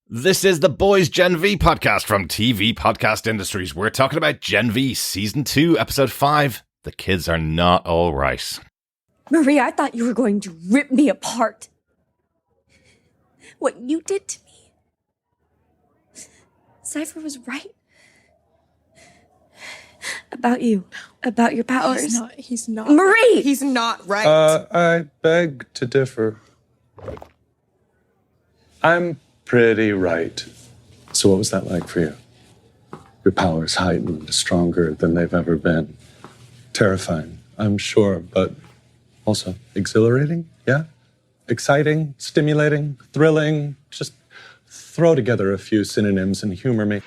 This is the Boys Gen V podcast from TV Podcast Industries. We're talking about Gen V Season 2, Episode 5, The Kids Are Not All Right. Maria, I thought you were going to rip me apart. What you did to me. Cipher was right. About you. About your powers. He's not. Marie! He's not right. I beg to differ. I'm pretty right. So what was that like for you? Your powers heightened, stronger than they've ever been. Terrifying, I'm sure, but also exhilarating, yeah? Exciting, stimulating, thrilling. Just throw together a few synonyms and humor me.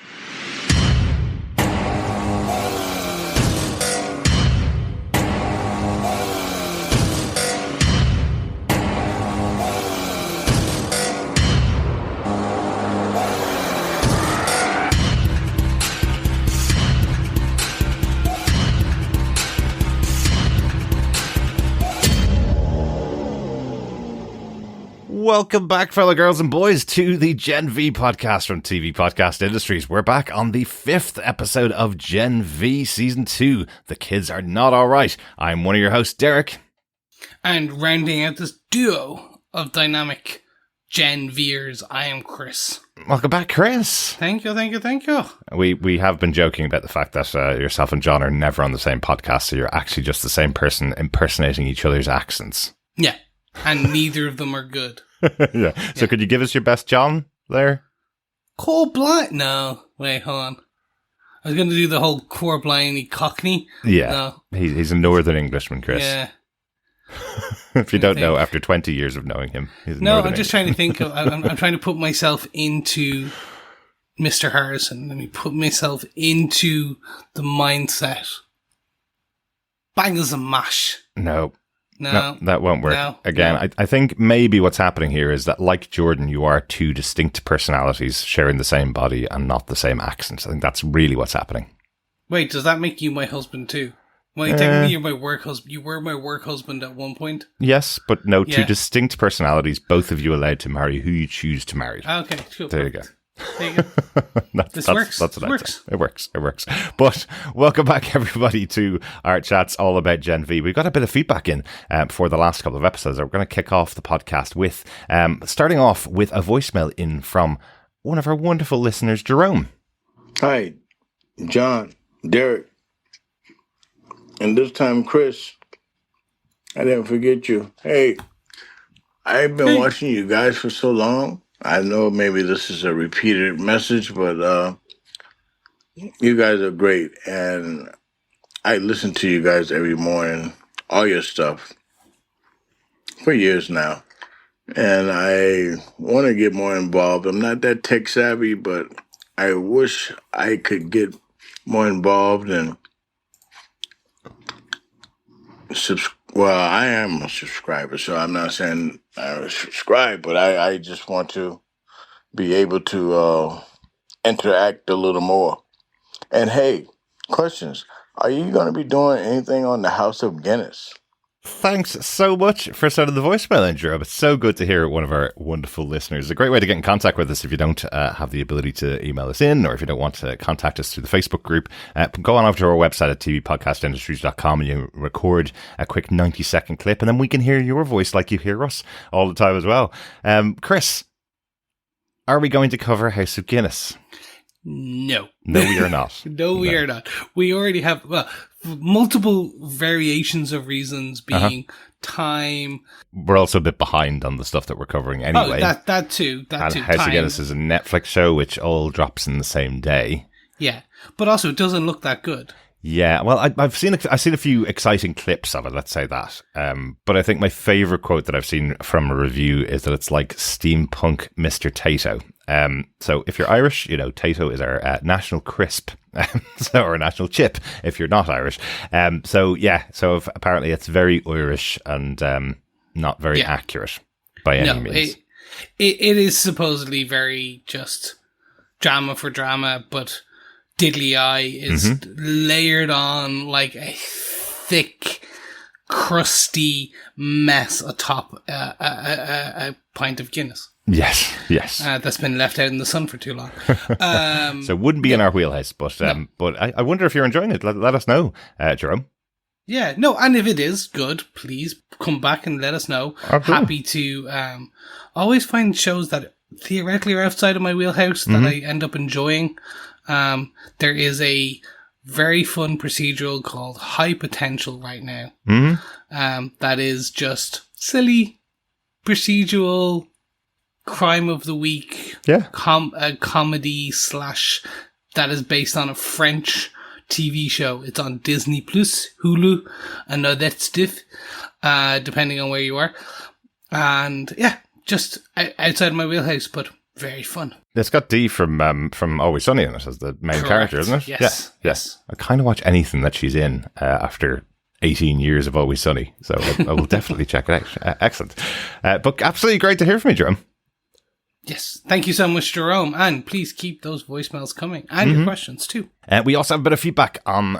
Welcome back, fellow girls and boys, to the Gen V podcast from TV Podcast Industries. We're back on the 5th episode of Gen V Season 2, The Kids Are Not All Right. I'm one of your hosts, Derek. And rounding out this duo of dynamic Gen Vers, I am Chris. Welcome back, Chris. Thank you. We have been joking about the fact that yourself and John are never on the same podcast, so you're actually just the same person impersonating each other's accents. Yeah, and neither of them are good. Yeah. So could you give us your best John there? Cold blind? No. Wait, hold on. I was going to do the whole core blindy cockney. Yeah. No. He's a northern Englishman, Chris. Yeah. If you don't know, after 20 years of knowing him, he's a northern I'm just trying to think of, I'm trying to put myself into Mr. Harrison. Let me put myself into the mindset. Bangles and mash. No, No, that won't work. No, Again, no. I think maybe what's happening here is that, like Jordan, you are two distinct personalities sharing the same body and not the same accents. I think that's really what's happening. Wait, does that make you my husband too? Well, technically you're my work husband. You were my work husband at one point. Yes, but no, two Yeah. distinct personalities, both of you allowed to marry who you choose to marry. Okay, cool. There you go. There you go. This works. That's what It I'd works. say. It works. But welcome back, everybody, to our chats all about Gen V. We got a bit of feedback in for the last couple of episodes. We're going to kick off the podcast with starting off with a voicemail in from one of our wonderful listeners, Jerome. Hi, John, Derek, and this time, Chris. I didn't forget you. Hey, I've been watching you guys for so long. I know maybe this is a repeated message, but you guys are great. And I listen to you guys every morning, all your stuff, for years now. And I want to get more involved. I'm not that tech savvy, but I wish I could get more involved and well, I am a subscriber, so I'm not saying I subscribe, but I just want to be able to interact a little more. And hey, questions. Are you going to be doing anything on the House of Guinness? Thanks so much for sending the voicemail in, Jerome. It's so good to hear one of our wonderful listeners. It's a great way to get in contact with us if you don't have the ability to email us in, or if you don't want to contact us through the Facebook group. Go on over to our website at tvpodcastindustries.com and you record a quick 90-second clip, and then we can hear your voice like you hear us all the time as well. Chris, are we going to cover House of Guinness? No. No, we are not. No, we are not. We already have multiple variations of reasons being time. We're also a bit behind on the stuff that we're covering anyway. Oh, that too. And House of Guinness is a Netflix show which all drops in the same day. Yeah, but also it doesn't look that good. Yeah, well, I've seen a few exciting clips of it. Let's say that. But I think my favorite quote that I've seen from a review is that it's like steampunk Mr. Tato. So if you're Irish, you know Tato is our national crisp, or national chip. If you're not Irish, so apparently it's very Irish and not very accurate by any means. It is supposedly very just drama for drama, but Diddly Eye is layered on like a thick, crusty mess atop a pint of Guinness. Yes, yes. That's been left out in the sun for too long. So it wouldn't be in our wheelhouse, but I wonder if you're enjoying it. Let us know, Jerome. Yeah, no, and if it is good, please come back and let us know. Absolutely. Happy to always find shows that theoretically are outside of my wheelhouse that I end up enjoying. There is a very fun procedural called High Potential right now. That is just silly procedural crime of the week. Yeah. Comedy / that is based on a French TV show. It's on Disney Plus, Hulu, and all that stuff, depending on where you are. And yeah, just outside my wheelhouse, but very fun. It's got Dee from Always Sunny in it as the main character, isn't it? Yes. I kind of watch anything that she's in after 18 years of Always Sunny, so I will definitely check it out. Excellent. But absolutely great to hear from you, Jerome. Yes, thank you so much, Jerome, and please keep those voicemails coming, and your questions too. We also have a bit of feedback on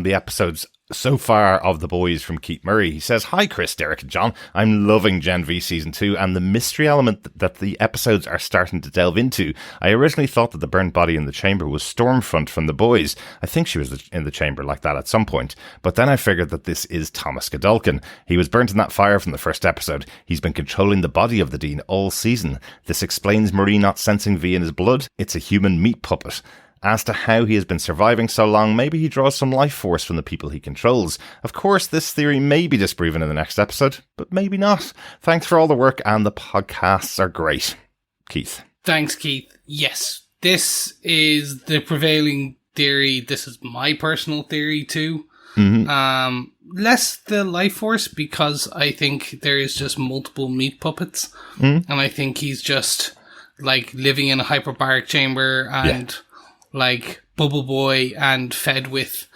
the episodes so far of The Boys from Keith Murray. He says, "Hi Chris, Derek and John. I'm loving Gen V Season 2 and the mystery element that the episodes are starting to delve into. I originally thought that the burnt body in the chamber was Stormfront from The Boys. I think she was in the chamber like that at some point. But then I figured that this is Thomas Godolkin. He was burnt in that fire from the first episode. He's been controlling the body of the Dean all season. This explains Marie not sensing V in his blood. It's a human meat puppet. As to how he has been surviving so long, maybe he draws some life force from the people he controls. Of course, this theory may be disproven in the next episode, but maybe not. Thanks for all the work, and the podcasts are great." Keith. Thanks, Keith. Yes, this is the prevailing theory. This is my personal theory too. Less the life force, because I think there is just multiple meat puppets, and I think he's just like living in a hyperbaric chamber and like Bubble Boy and fed with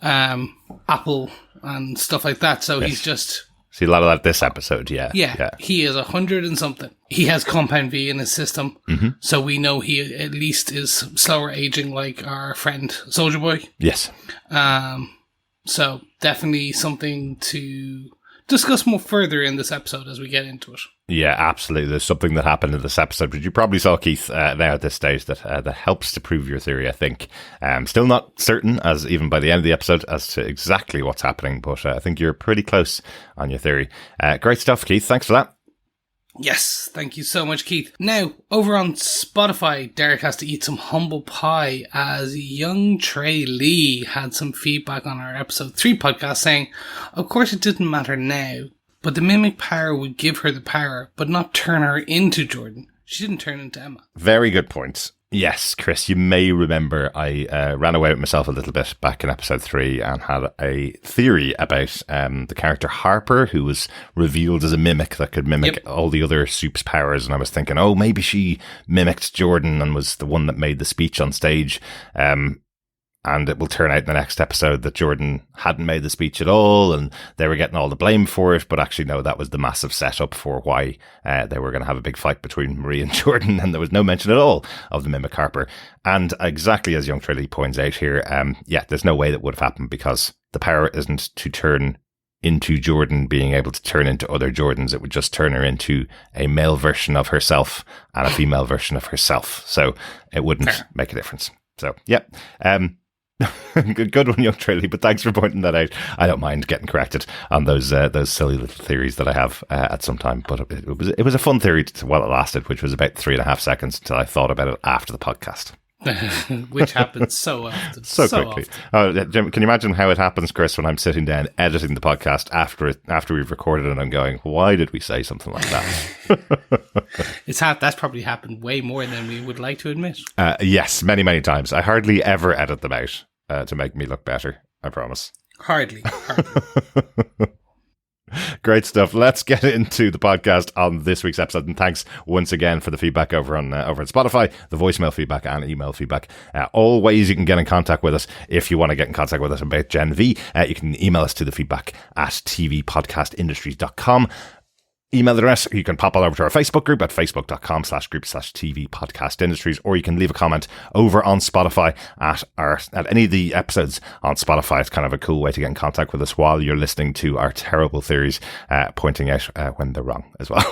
apple and stuff like that. So he's just... See a lot of that this episode, yeah. He is 100 and something. He has Compound V in his system, so we know he at least is slower aging like our friend Soldier Boy. Yes. So definitely something to discuss more further in this episode as we get into it. Yeah, absolutely. There's something that happened in this episode, but you probably saw, Keith, now at this stage that helps to prove your theory, I think. Still not certain, as even by the end of the episode, as to exactly what's happening, but I think you're pretty close on your theory. Great stuff, Keith. Thanks for that. Yes, thank you so much, Keith. Now, over on Spotify, Derek has to eat some humble pie as young Trey Lee had some feedback on our episode 3 podcast saying, "Of course it didn't matter now, but the mimic power would give her the power, but not turn her into Jordan. She didn't turn into Emma." Very good point. Yes, Chris, you may remember I ran away with myself a little bit back in episode 3 and had a theory about the character Harper, who was revealed as a mimic that could mimic all the other Soup's powers. And I was thinking, oh, maybe she mimicked Jordan and was the one that made the speech on stage. And it will turn out in the next episode that Jordan hadn't made the speech at all and they were getting all the blame for it. But actually, no, that was the massive setup for why they were going to have a big fight between Marie and Jordan. And there was no mention at all of the mimic Harper. And exactly as young Trilly points out here, there's no way that would have happened because the power isn't to turn into Jordan being able to turn into other Jordans. It would just turn her into a male version of herself and a female version of herself. So it wouldn't make a difference. So, yeah. Good one, young Trilly, but thanks for pointing that out. I don't mind getting corrected on those silly little theories that I have at some time, but it was a fun theory while it lasted, which was about 3.5 seconds until I thought about it after the podcast. Which happens so often. So quickly. Often. Oh, Jim, can you imagine how it happens, Chris, when I'm sitting down editing the podcast after we've recorded it and I'm going, why did we say something like that? That's probably happened way more than we would like to admit. Yes, many, many times. I hardly ever edit them out to make me look better, I promise. Hardly. Great stuff. Let's get into the podcast on this week's episode. And thanks once again for the feedback over on Spotify, the voicemail feedback and email feedback. All ways you can get in contact with us if you want to get in contact with us about Gen V. You can email us to the feedback at tvpodcastindustries.com. email address. You can pop all over to our Facebook group at facebook.com/group/TV Podcast Industries, or you can leave a comment over on Spotify at any of the episodes on Spotify. It's kind of a cool way to get in contact with us while you're listening to our terrible theories, pointing out when they're wrong as well.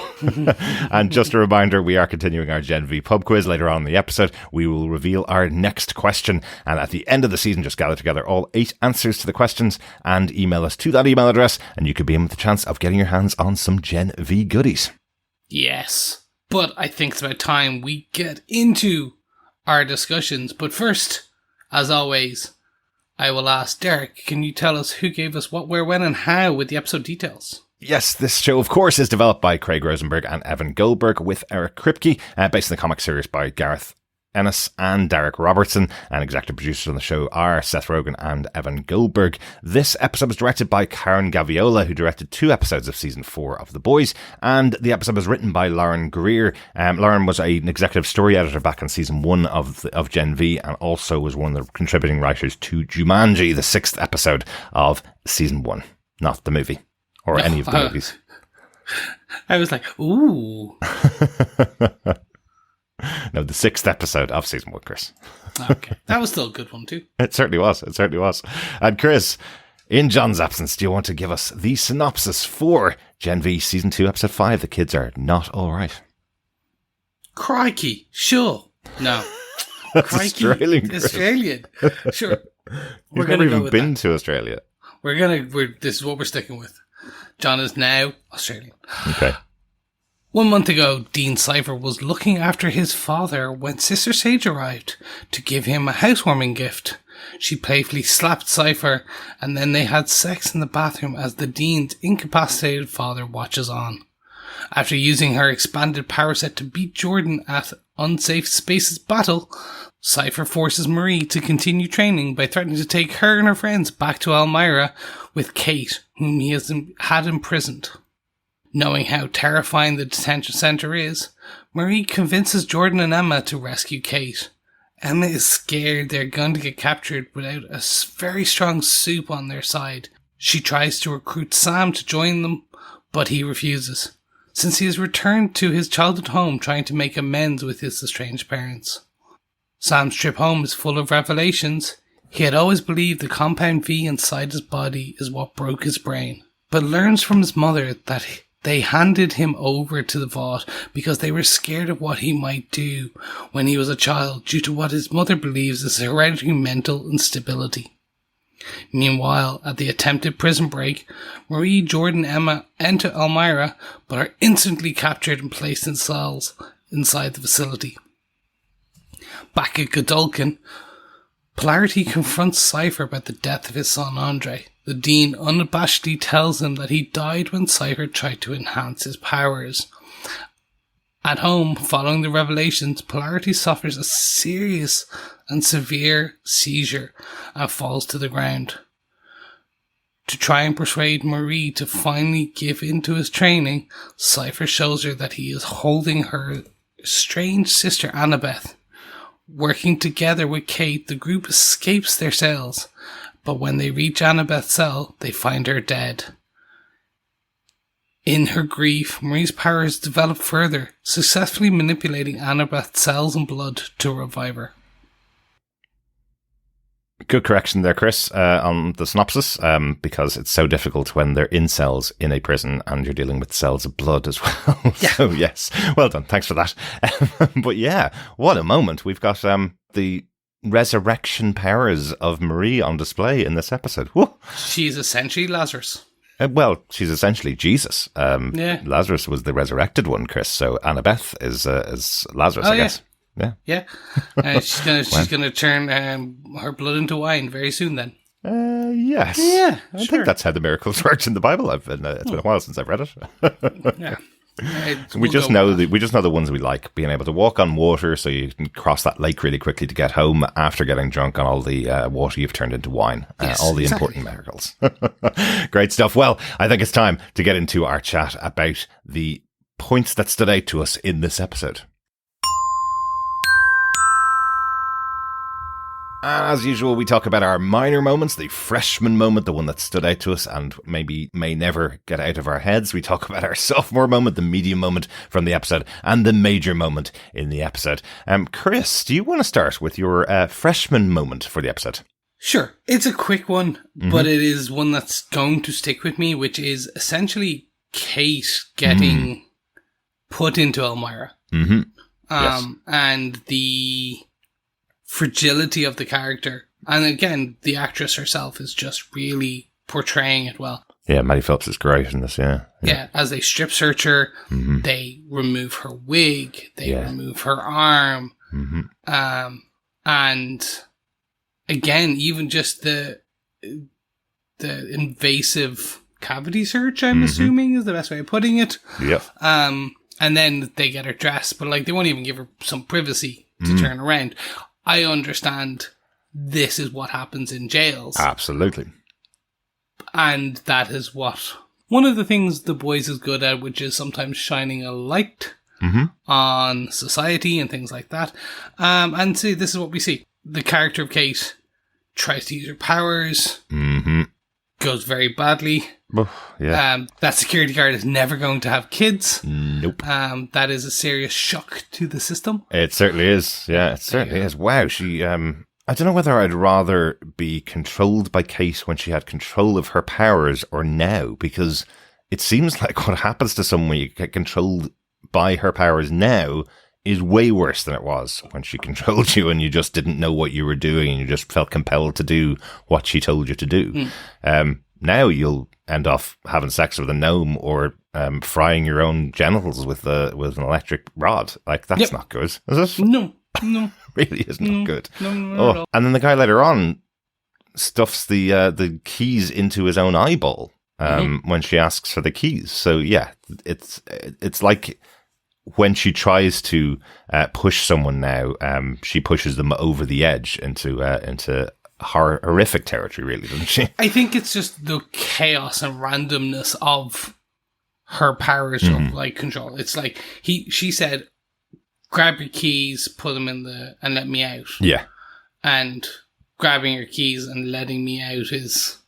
And just a reminder, we are continuing our Gen V pub quiz later on in the episode. We will reveal our next question, and at the end of the season, just gather together all 8 answers to the questions and email us to that email address, and you could be in with the chance of getting your hands on some Gen V goodies. Yes, but I think it's about time we get into our discussions. But first, as always, I will ask Derek, can you tell us who gave us what, where, when, and how with the episode details? Yes, this show, of course, is developed by Craig Rosenberg and Evan Goldberg with Eric Kripke, based on the comic series by Gareth Ennis and Derek Robertson, and executive producers on the show are Seth Rogen and Evan Goldberg. This episode was directed by Karen Gaviola, who directed 2 episodes of season 4 of The Boys, and the episode was written by Lauren Greer. Lauren was an executive story editor back in season 1 of Gen V, and also was one of the contributing writers to Jumanji, the 6th episode of season 1, not the movie or any of the movies. I was like, ooh. No, the 6th episode of season 1, Chris. Okay, that was still a good one too. It certainly was. It certainly was. And Chris, in John's absence, do you want to give us the synopsis for Gen V season 2, episode 5? The kids are not all right. Crikey, sure. No. That's Crikey, Australian. Chris. Australian. Sure. You've never even been to Australia. This is what we're sticking with. John is now Australian. Okay. 1 month ago, Dean Cipher was looking after his father when Sister Sage arrived to give him a housewarming gift. She playfully slapped Cipher, and then they had sex in the bathroom as the Dean's incapacitated father watches on. After using her expanded power set to beat Jordan at Unsafe Spaces battle, Cipher forces Marie to continue training by threatening to take her and her friends back to Elmira with Cate, whom he had imprisoned. Knowing how terrifying the detention center is, Marie convinces Jordan and Emma to rescue Cate. Emma is scared they're going to get captured without a very strong soup on their side. She tries to recruit Sam to join them, but he refuses, since he has returned to his childhood home trying to make amends with his estranged parents. Sam's trip home is full of revelations. He had always believed the compound V inside his body is what broke his brain, but learns from his mother that they handed him over to the vault because they were scared of what he might do when he was a child due to what his mother believes is hereditary mental instability. Meanwhile, at the attempted prison break, Marie, Jordan, and Emma enter Elmira but are instantly captured and placed in cells inside the facility. Back at Godolphin, Polarity confronts Cipher about the death of his son Andre. The Dean unabashedly tells him that he died when Cipher tried to enhance his powers. At home, following the revelations, Polarity suffers a serious and severe seizure and falls to the ground. To try and persuade Marie to finally give in to his training, Cipher shows her that he is holding her estranged sister Annabeth. Working together with Cate, the group escapes their cells, but when they reach Annabeth's cell, they find her dead. In her grief, Marie's powers develop further, successfully manipulating Annabeth's cells and blood to revive her. Good correction there, Chris, on the synopsis, because it's so difficult when they're in cells in a prison and you're dealing with cells of blood as well. Yeah. So, yes, well done. Thanks for that. But yeah, what a moment. We've got the resurrection powers of Marie on display in this episode. Whoa. She's essentially Lazarus. Well, she's essentially Jesus. Yeah. Lazarus was the resurrected one, Chris. So Annabeth is Lazarus, I guess. Yeah. She's gonna turn her blood into wine very soon. Then. Yes. Yeah. I think that's how the miracles worked in the Bible. It's been a while since I've read it. Yeah. We just know the ones we like. Being able to walk on water, so you can cross that lake really quickly to get home after getting drunk on all the water you've turned into wine. Yes, all the important miracles. Great stuff. Well, I think it's time to get into our chat about the points that stood out to us in this episode. As usual, we talk about our minor moments, the freshman moment, the one that stood out to us and maybe may never get out of our heads. We talk about our sophomore moment, the medium moment from the episode, and the major moment in the episode. Chris, do you want to start with your freshman moment for the episode? Sure. It's a quick one, but it is one that's going to stick with me, which is essentially Cate getting put into Elmira. Yes. And the fragility of the character. And again, the actress herself is just really portraying it well. Yeah, Maddie Phelps is great in this, yeah. Yeah, as they strip search her, they remove her wig, they remove her arm. And again, even just the invasive cavity search, I'm assuming is the best way of putting it. Yeah. And then they get her dressed, but like they won't even give her some privacy to turn around. I understand this is what happens in jails. Absolutely. And that is what one of the things the boys is good at, which is sometimes shining a light on society and things like that. And see, this is what we see. The character of Cate tries to use her powers, goes very badly. Yeah. That security guard is never going to have kids. Nope. That is a serious shock to the system. It certainly is. Yeah, it certainly is. Wow. She, I don't know whether I'd rather be controlled by Cate when she had control of her powers or now, because it seems like what happens to someone when you get controlled by her powers now is way worse than it was when she controlled you and you just didn't know what you were doing and you just felt compelled to do what she told you to do. Now you'll end off having sex with a gnome or frying your own genitals with an electric rod. Like, that's not good, is it? No. Really is not good. No. And then the guy later on stuffs the keys into his own eyeball when she asks for the keys. So yeah, it's like when she tries to push someone now, she pushes them over the edge into horrific territory, really, doesn't she? I think it's just the chaos and randomness of her powers of like control. It's like she said, grab your keys, put them in and let me out. Yeah. And grabbing your keys and letting me out is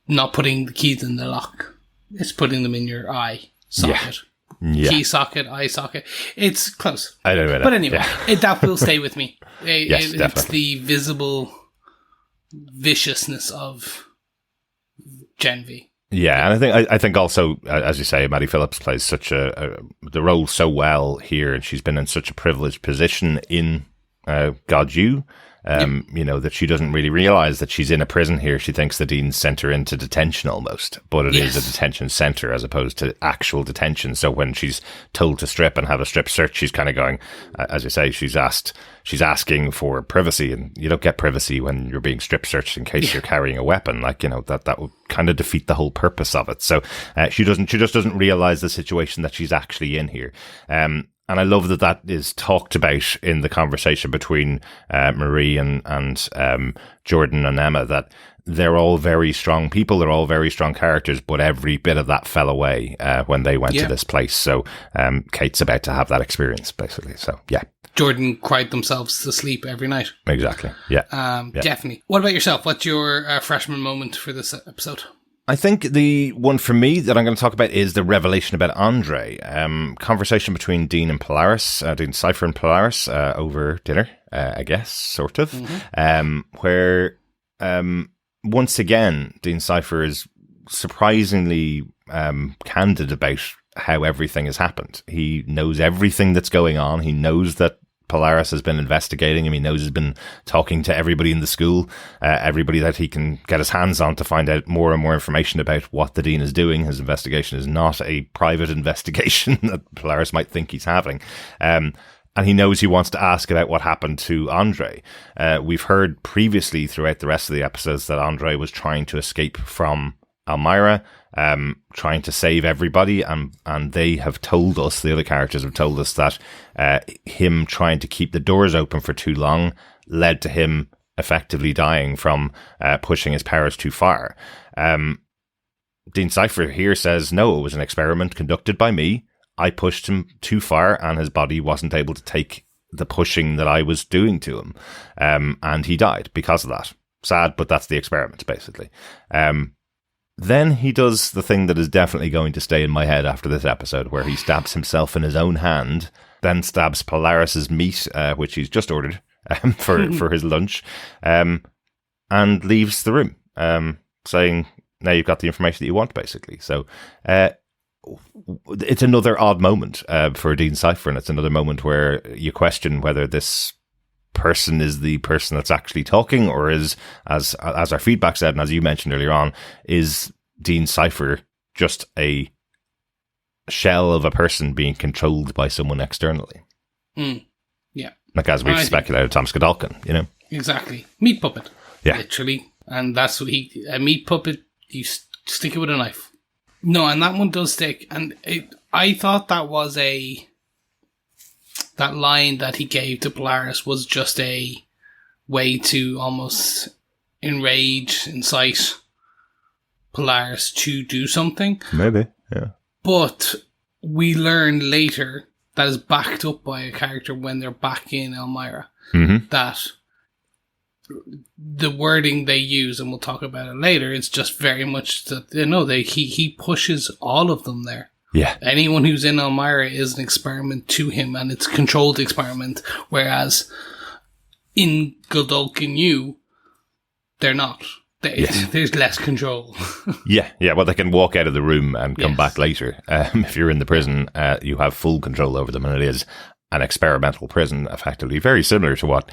not putting the keys in the lock. It's putting them in your eye socket. Yeah. Key socket, eye socket. It's close. I don't know. But anyway, that will stay with me. Yes, it's the visible viciousness of Gen V. Yeah, and I think also, as you say, Maddie Phillips plays such the role so well here, and she's been in such a privileged position in God You. You know, that she doesn't really realize that she's in a prison here. She thinks the dean sent her into detention almost, but it is a detention center as opposed to actual detention. So when she's told to strip and have a strip search, she's kind of going, as you say, she's asking for privacy, and you don't get privacy when you're being strip searched in case you're carrying a weapon. Like, you know, that would kind of defeat the whole purpose of it. So she just doesn't realize the situation that she's actually in here. And I love that is talked about in the conversation between Marie and Jordan and Emma, that they're all very strong people, they're all very strong characters, but every bit of that fell away when they went to this place. So Cate's about to have that experience, basically. So, yeah. Jordan cried themselves to sleep every night. Exactly, yeah. Definitely. What about yourself? What's your freshman moment for this episode? I think the one for me that I'm going to talk about is the revelation about Andre. Conversation between Dean and Polaris, Dean Cipher and Polaris over dinner, I guess, sort of, where once again, Dean Cipher is surprisingly candid about how everything has happened. He knows everything that's going on. He knows that Polaris has been investigating him. He knows he's been talking to everybody in the school, everybody that he can get his hands on to find out more and more information about what the dean is doing. His investigation is not a private investigation that Polaris might think he's having. And he knows he wants to ask about what happened to Andre. We've heard previously throughout the rest of the episodes that Andre was trying to escape from Elmira, trying to save everybody, and they have told us, the other characters have told us, that him trying to keep the doors open for too long led to him effectively dying from pushing his powers too far. Dean Cipher here says, no, it was an experiment conducted by me. I pushed him too far and his body wasn't able to take the pushing that I was doing to him. And he died because of that. Sad, but that's the experiment, basically. Then he does the thing that is definitely going to stay in my head after this episode, where he stabs himself in his own hand, then stabs Polaris's meat, which he's just ordered for his lunch, and leaves the room, saying, now you've got the information that you want, basically. So it's another odd moment for Dean Cipher, and it's another moment where you question whether this person is the person that's actually talking, or is, as our feedback said, and as you mentioned earlier on, is Dean Cipher just a shell of a person being controlled by someone externally? Yeah. Like as we've speculated, Thomas Godolkin, you know? Exactly. Meat puppet. Yeah. Literally. And that's what a meat puppet, you stick it with a knife. No, and that one does stick. And I thought that was that line that he gave to Polaris was just a way to almost incite Polaris to do something. Maybe, yeah. But we learn later that is backed up by a character when they're back in Elmira. That the wording they use, and we'll talk about it later, it's just very much that, he pushes all of them there. Yeah. Anyone who's in Elmira is an experiment to him, and it's a controlled experiment, whereas in Godolkin U, they're not. There's less control. Yeah, well, they can walk out of the room and come back later. If you're in the prison, you have full control over them, and it is an experimental prison, effectively, very similar to what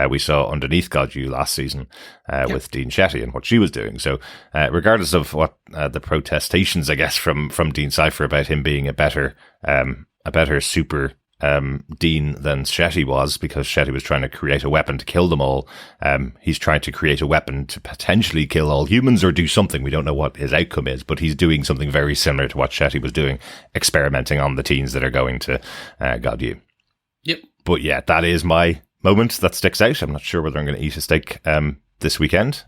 we saw underneath God U last season with Dean Shetty and what she was doing. So regardless of what the protestations, I guess, from Dean Cipher about him being a better super Dean than Shetty was, because Shetty was trying to create a weapon to kill them all, he's trying to create a weapon to potentially kill all humans or do something. We don't know what his outcome is, but he's doing something very similar to what Shetty was doing, experimenting on the teens that are going to God U. Yep. But yeah, that is my moment that sticks out. I'm not sure whether I'm going to eat a steak this weekend.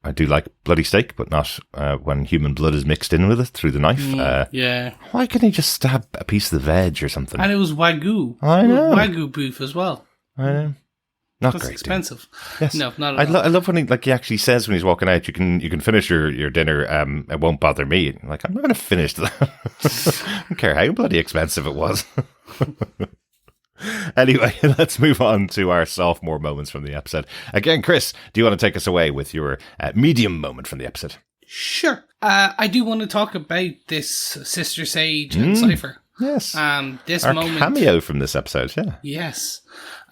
I do like bloody steak, but not when human blood is mixed in with it through the knife. Yeah. Why couldn't he just stab a piece of the veg or something? And it was Wagyu. I know. Wagyu beef as well. I know. Not That's great. expensive. Yes. No, not at all. I love when he actually says when he's walking out, you can finish your dinner. It won't bother me. Like, I'm not going to finish that. I don't care how bloody expensive it was. Anyway, let's move on to our sophomore moments from the episode. Again, Chris, do you want to take us away with your medium moment from the episode? Sure. I do want to talk about this Sister Sage and Cipher. Yes. This our moment. Cameo from this episode, yeah. Yes.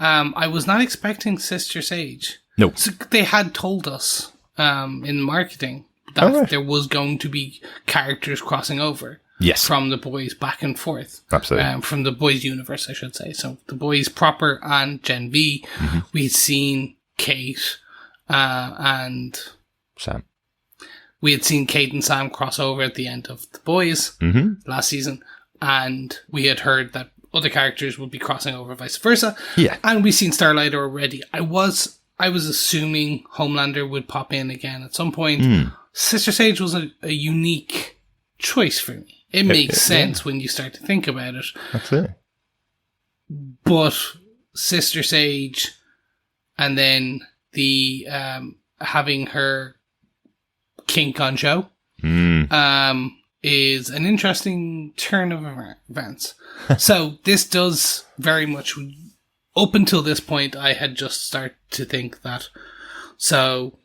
I was not expecting Sister Sage. No. So they had told us in marketing that there was going to be characters crossing over. Yes. From the boys back and forth. Absolutely. From the boys universe, I should say. So the boys proper and Gen V, we'd seen Cate and Sam. We had seen Cate and Sam cross over at the end of the boys last season, and we had heard that other characters would be crossing over, vice versa. Yeah. And we've seen Starlighter already. I was assuming Homelander would pop in again at some point. Sister Sage was a unique choice for me. It makes sense when you start to think about it. Absolutely. But Sister Sage, and then the having her kink on Joe, is an interesting turn of events. So this does very much. Up until this point, I had just started to think that. So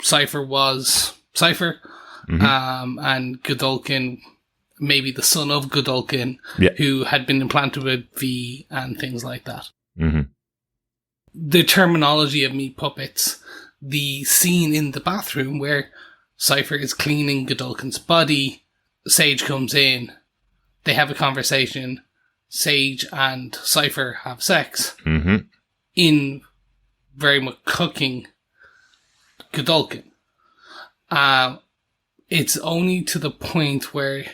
Cipher was Cipher, and Godolkin, maybe the son of Godolkin, who had been implanted with V and things like that. The terminology of meat puppets, the scene in the bathroom where Cipher is cleaning Godolkin's body, Sage comes in, they have a conversation, Sage and Cipher have sex, in very much cooking Godolkin. It's only to the point where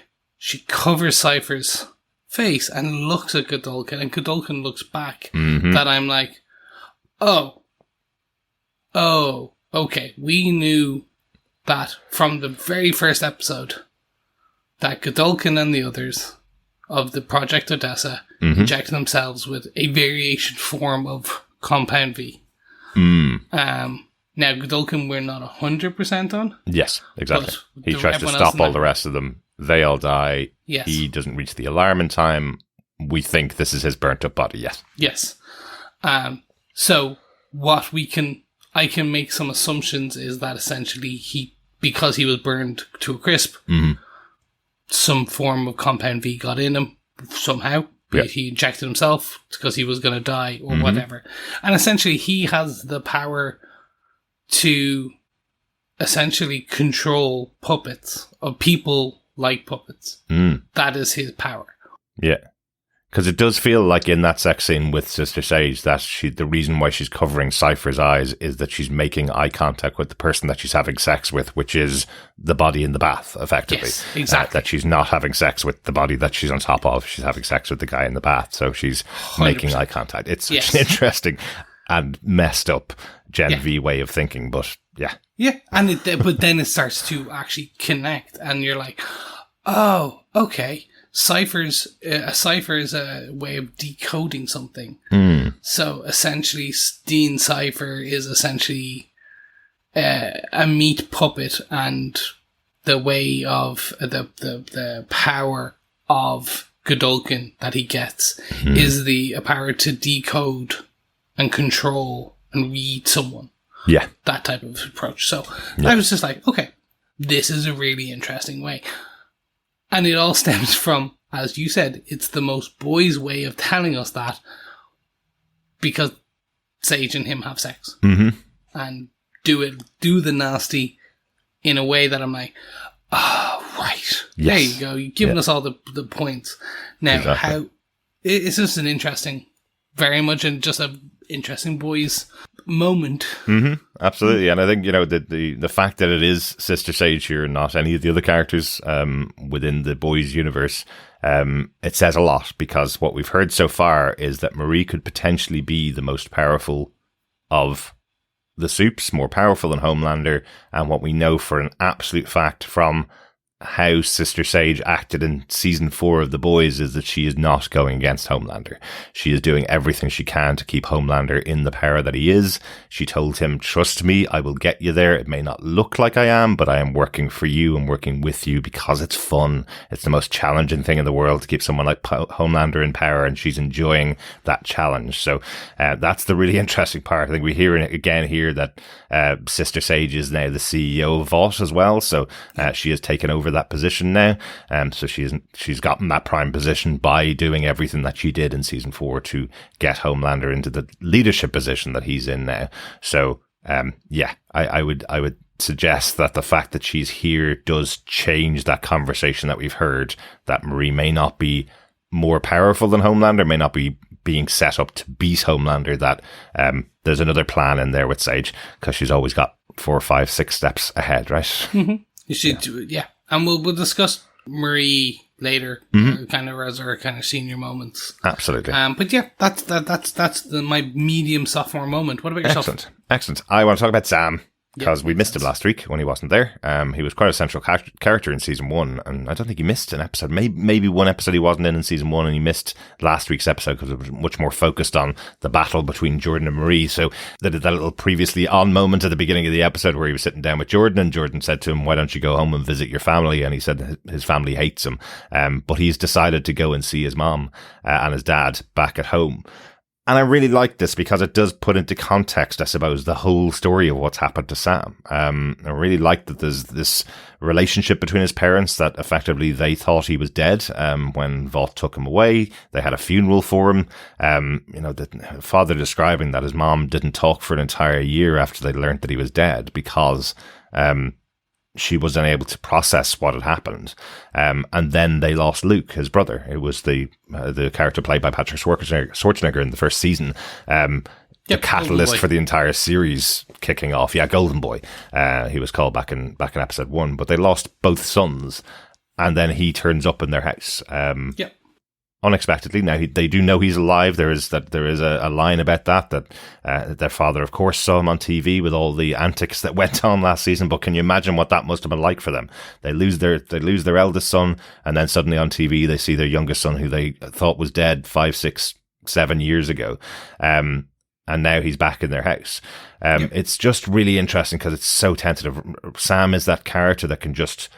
she covers Cipher's face and looks at Godolkin, and Godolkin looks back, that I'm like, oh, okay. We knew that from the very first episode that Godolkin and the others of the Project Odessa injecting themselves with a variation form of Compound V. Now, Godolkin we're not 100% on. Yes, exactly. But He tries to stop all the rest of them. They all die. Yes. He doesn't reach the alarm in time. We think this is his burnt up body, yes. Yes. So what I can make some assumptions is that essentially because he was burned to a crisp, some form of Compound V got in him somehow. Yeah. He injected himself because he was going to die or whatever. And essentially he has the power to essentially control puppets, or people like puppets. That is his power. Yeah. Because it does feel like in that sex scene with Sister Sage that the reason why she's covering Cipher's eyes is that she's making eye contact with the person that she's having sex with, which is the body in the bath, effectively. Yes, exactly. That she's not having sex with the body that she's on top of. She's having sex with the guy in the bath. So she's 100%. making eye contact. It's such an interesting and messed up Gen V way of thinking, but yeah. Yeah, and but then it starts to actually connect, and you're like, oh, okay. Cipher's a way of decoding something. So essentially, Dean Cipher is essentially a meat puppet, and the way of the power of Godolkin that he gets is the power to decode and control and read someone. Yeah. That type of approach. So I was just like, okay, this is a really interesting way. And it all stems from, as you said, it's the most boys' way of telling us that because Sage and him have sex. And do the nasty in a way that I'm like, oh, right. Yes. There you go. You've given us all the points. Now, it's just an interesting, very much just a interesting boys moment. Absolutely. And I think, the fact that it is Sister Sage here and not any of the other characters within the boys universe, it says a lot, because what we've heard so far is that Marie could potentially be the most powerful of the Supes, more powerful than Homelander. And what we know for an absolute fact from how Sister Sage acted in season 4 of The Boys is that she is not going against Homelander. She is doing everything she can to keep Homelander in the power that he is. She told him, trust me, I will get you there. It may not look like I am, but I am working for you and working with you because it's fun. It's the most challenging thing in the world to keep someone like Homelander in power, and she's enjoying that challenge. So that's the really interesting part. I think we hear again here that Sister Sage is now the CEO of Vought as well. So she has taken over that position now, so she's gotten that prime position by doing everything that she did in season 4 to get Homelander into the leadership position that he's in now. So I would suggest that the fact that she's here does change that conversation that we've heard, that Marie may not be more powerful than Homelander, may not be being set up to beat Homelander, that there's another plan in there with Sage, because she's always got 4, 5, 6 steps ahead, right? You should do it, yeah. And we'll discuss Marie later, kind of as our kind of senior moments. Absolutely. But yeah, that's my medium sophomore moment. What about yourself? Excellent. I want to talk about Sam, because we missed him last week when he wasn't there. He was quite a central character in season 1, and I don't think he missed an episode. Maybe one episode he wasn't in season 1, and he missed last week's episode because it was much more focused on the battle between Jordan and Marie. So they did that little previously on moment at the beginning of the episode where he was sitting down with Jordan, and Jordan said to him, why don't you go home and visit your family? And he said his family hates him, but he's decided to go and see his mom and his dad back at home. And I really like this because it does put into context, I suppose, the whole story of what's happened to Sam. I really like that there's this relationship between his parents, that effectively they thought he was dead when Vought took him away. They had a funeral for him. The father describing that his mom didn't talk for an entire year after they learned that he was dead because she was unable to process what had happened. And then they lost Luke, his brother. It was the character played by Patrick Schwarzenegger in the first season. The catalyst for the entire series kicking off. Yeah, Golden Boy. He was called back in episode 1, but they lost both sons, and then he turns up in their house. unexpectedly. Now they do know he's alive. There is a line about that their father, of course, saw him on TV with all the antics that went on last season. But can you imagine what that must have been like for them? They lose their eldest son, and then suddenly on TV they see their youngest son, who they thought was dead 5, 6, 7 years ago, and now he's back in their house. It's just really interesting because it's so tentative. Sam is that character that can just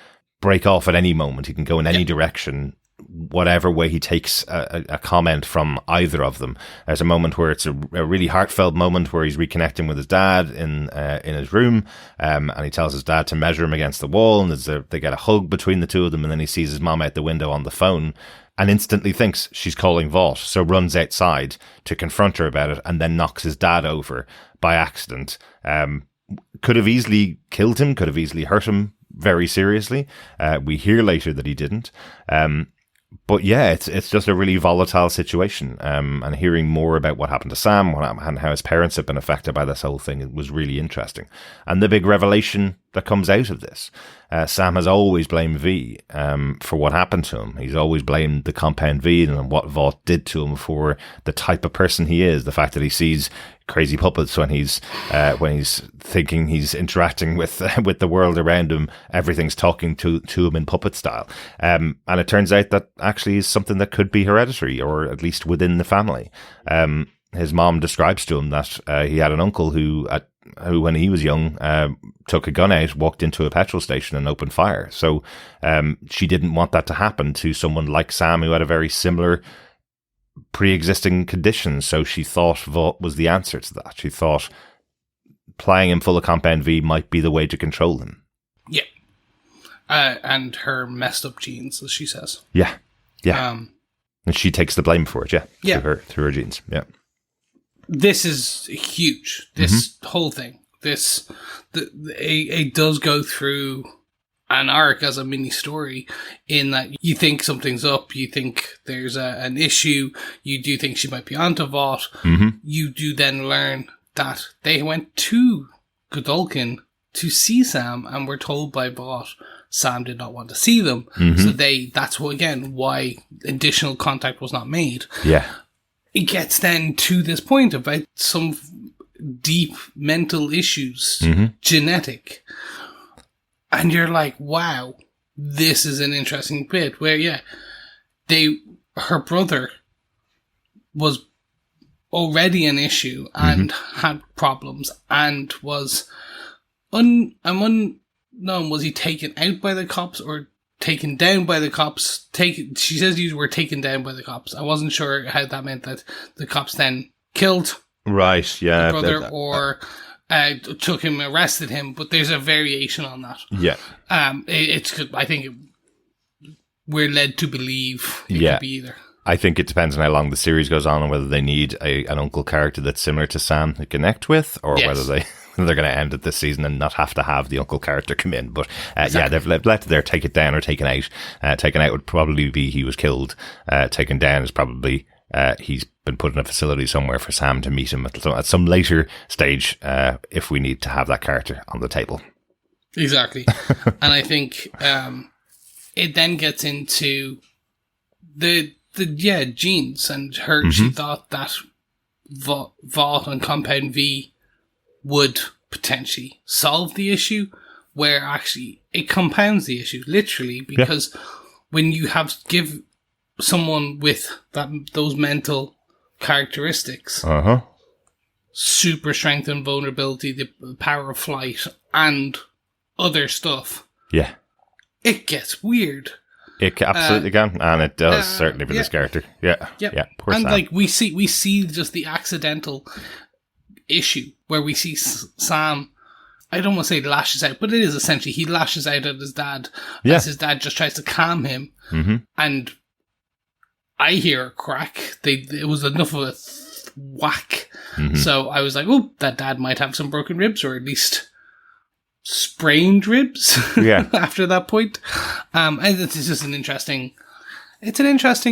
break off at any moment. He can go in any direction, whatever way he takes a comment from either of them. There's a moment where it's a really heartfelt moment where he's reconnecting with his dad in his room, and he tells his dad to measure him against the wall, and they get a hug between the two of them, and then he sees his mom out the window on the phone and instantly thinks she's calling Vought, so runs outside to confront her about it, and then knocks his dad over by accident. Could have easily killed him, could have easily hurt him very seriously. We hear later that he didn't. But yeah, it's just a really volatile situation. And hearing more about what happened to Sam and how his parents have been affected by this whole thing, it was really interesting. And the big revelation that comes out of this, Sam has always blamed V for what happened to him. He's always blamed the compound V and what Vought did to him for the type of person he is. The fact that he sees crazy puppets when he's thinking he's interacting with the world around him, everything's talking to him in puppet style. And it turns out that actually is something that could be hereditary, or at least within the family. His mom describes to him that he had an uncle who when he was young, took a gun out, walked into a petrol station and opened fire. So she didn't want that to happen to someone like Sam, who had a very similar pre-existing condition. So she thought Vought was the answer to that. She thought playing him full of compound V might be the way to control him. Yeah. And her messed up genes, as she says. Yeah. And she takes the blame for it, through her genes. Yeah. This is huge. This whole thing. It does go through an arc as a mini story, in that you think something's up, you think there's an issue, you do think she might be onto Vought. You do then learn that they went to Godolkin to see Sam and were told by Vought Sam did not want to see them. So that's why additional contact was not made. Yeah. It gets then to this point about some deep mental issues, genetic. And you're like, wow, this is an interesting bit where, her brother was already an issue and had problems and was unknown. Was he taken out by the cops or taken down by the cops? She says you were taken down by the cops. I wasn't sure how that meant that the cops then killed the brother or took him, arrested him, but there's a variation on that. Yeah. I think we're led to believe it could be either. I think it depends on how long the series goes on and whether they need an uncle character that's similar to Sam to connect with, or whether they're going to end it this season and not have to have the uncle character come in. But they've let their take it down or taken out. Taken out would probably be he was killed. Taken down is probably he's been put in a facility somewhere for Sam to meet him at some later stage if we need to have that character on the table. Exactly. And I think it then gets into the genes, and she thought that Vought and Compound V would potentially solve the issue, where actually it compounds the issue, literally, because when you give someone with those mental characteristics, super strength and vulnerability, the power of flight, and other stuff, it gets weird. It absolutely can, and it does certainly for this character. Yeah. Poor and Sam. we see just the accidental issue where we see Sam. I don't want to say lashes out, but it is essentially he lashes out at his dad as his dad just tries to calm him, and I hear a crack. It was enough of a whack, so I was like, "Oh, that dad might have some broken ribs, or at least." Sprained ribs after that point. And it's just an interesting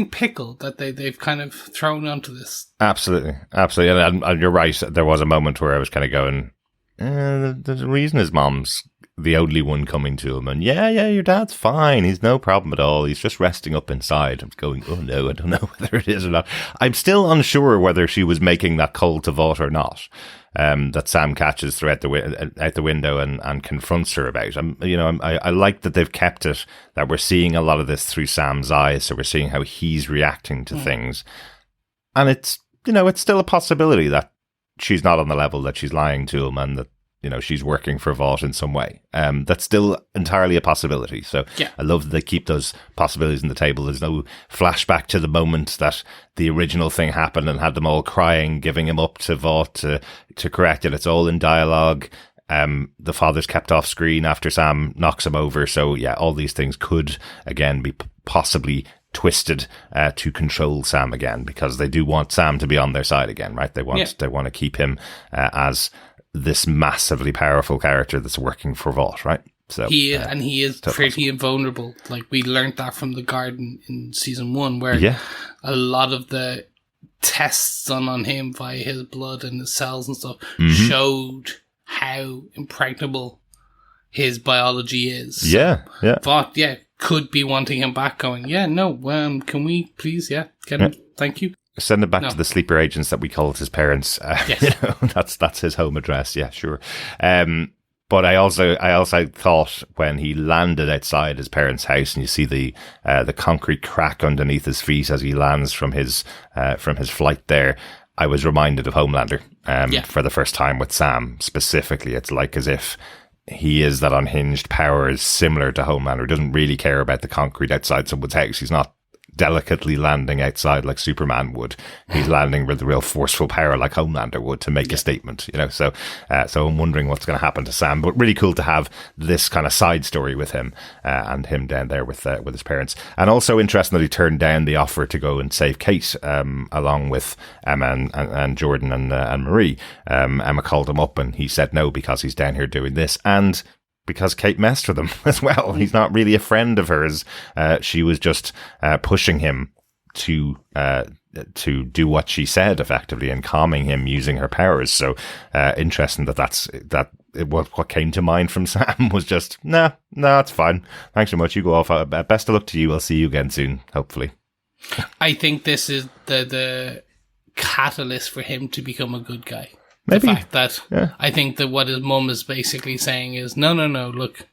pickle that they've kind of thrown onto this. Absolutely. And you're right, there was a moment where I was kind of going, there's a reason his mom's the only one coming to him, and yeah, your dad's fine. He's no problem at all. He's just resting up inside. I'm going, oh no, I don't know whether it is or not. I'm still unsure whether she was making that call to Vought or not. That Sam catches through out the window and confronts her about. I like that they've kept it, that we're seeing a lot of this through Sam's eyes, so we're seeing how he's reacting to things. And it's still a possibility that she's not on the level, that she's lying to him, and that, she's working for Vought in some way. That's still entirely a possibility. So yeah. I love that they keep those possibilities on the table. There's no flashback to the moment that the original thing happened and had them all crying, giving him up to Vought to correct it. It's all in dialogue. The father's kept off screen after Sam knocks him over. So yeah, all these things could again be possibly twisted to control Sam again, because they do want Sam to be on their side again, right? They want to keep him as this massively powerful character that's working for Vought, right? So he is pretty invulnerable. Like, we learned that from the garden in season 1, where a lot of the tests done on him via his blood and his cells and stuff showed how impregnable his biology is. Vought, could be wanting him back, going, can we please, get him? Thank you. Send him back to the sleeper agents that we called his parents. That's his home address. Yeah, sure. But I also thought when he landed outside his parents' house, and you see the concrete crack underneath his feet as he lands from his flight there, I was reminded of Homelander for the first time with Sam specifically. It's like as if he is that unhinged power is similar to Homelander. He doesn't really care about the concrete outside someone's house. He's not delicately landing outside like Superman would. He's landing with real forceful power like Homelander would to make a statement, So I'm wondering what's going to happen to Sam. But really cool to have this kind of side story with him and him down there with his parents. And also interesting that he turned down the offer to go and save Cate along with Emma and Jordan and Marie. Emma called him up and he said no because he's down here doing this, and because Cate messed with him as well. He's not really a friend of hers. She was just pushing him to do what she said effectively and calming him using her powers. So interesting what came to mind from Sam was just, no, it's fine. Thanks so much. You go off. Best of luck to you. I'll see you again soon, hopefully. I think this is the catalyst for him to become a good guy. Maybe. The fact that I think that what his mum is basically saying is, no, look,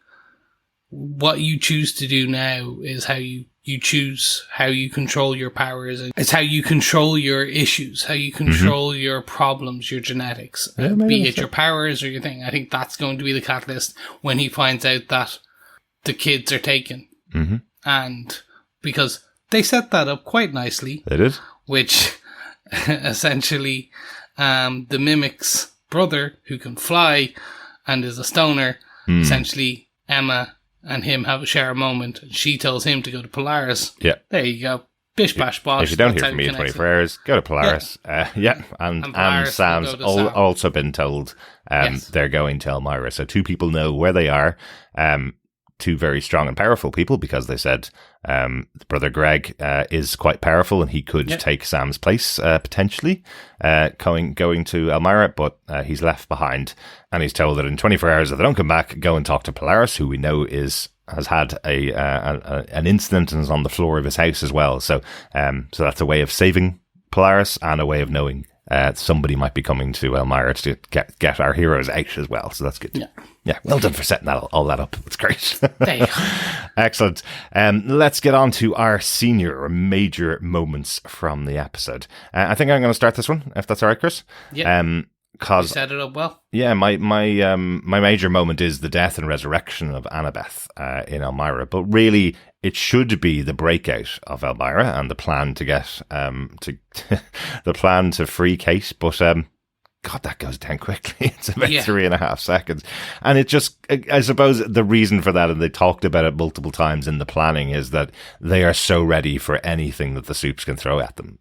what you choose to do now is how you choose how you control your powers. And it's how you control your issues, how you control your problems, your genetics, be it your powers or your thing. I think that's going to be the catalyst when he finds out that the kids are taken. And because they set that up quite nicely. They did. Which essentially... the Mimic's brother, who can fly and is a stoner, essentially Emma and him share a moment, and she tells him to go to Polaris. Yeah. There you go. Bish bash bosh. If you don't hear from me in 24 hours, go to Polaris. And Sam's also been told they're going to Elmira. So 2 people know where they are. 2 very strong and powerful people, because they said brother Greg is quite powerful and he could take Sam's place potentially going to Elmira, but he's left behind, and he's told that in 24 hours if they don't come back, go and talk to Polaris, who we know has had an incident and is on the floor of his house as well. So that's a way of saving Polaris and a way of knowing somebody might be coming to Elmira to get our heroes out as well. So that's good. Yeah, well done for setting all that up. That's great. There you go. Excellent. Let's get on to our senior major moments from the episode. I think I'm going to start this one, if that's all right, Chris. Yeah. You set it up well. Yeah, my major moment is the death and resurrection of Annabeth in Elmira, but really it should be the breakout of Elmira and the plan to get the plan to free Cate. But God, that goes down quickly. It's about 3.5 seconds. And it just, I suppose the reason for that, and they talked about it multiple times in the planning, is that they are so ready for anything that the Supes can throw at them.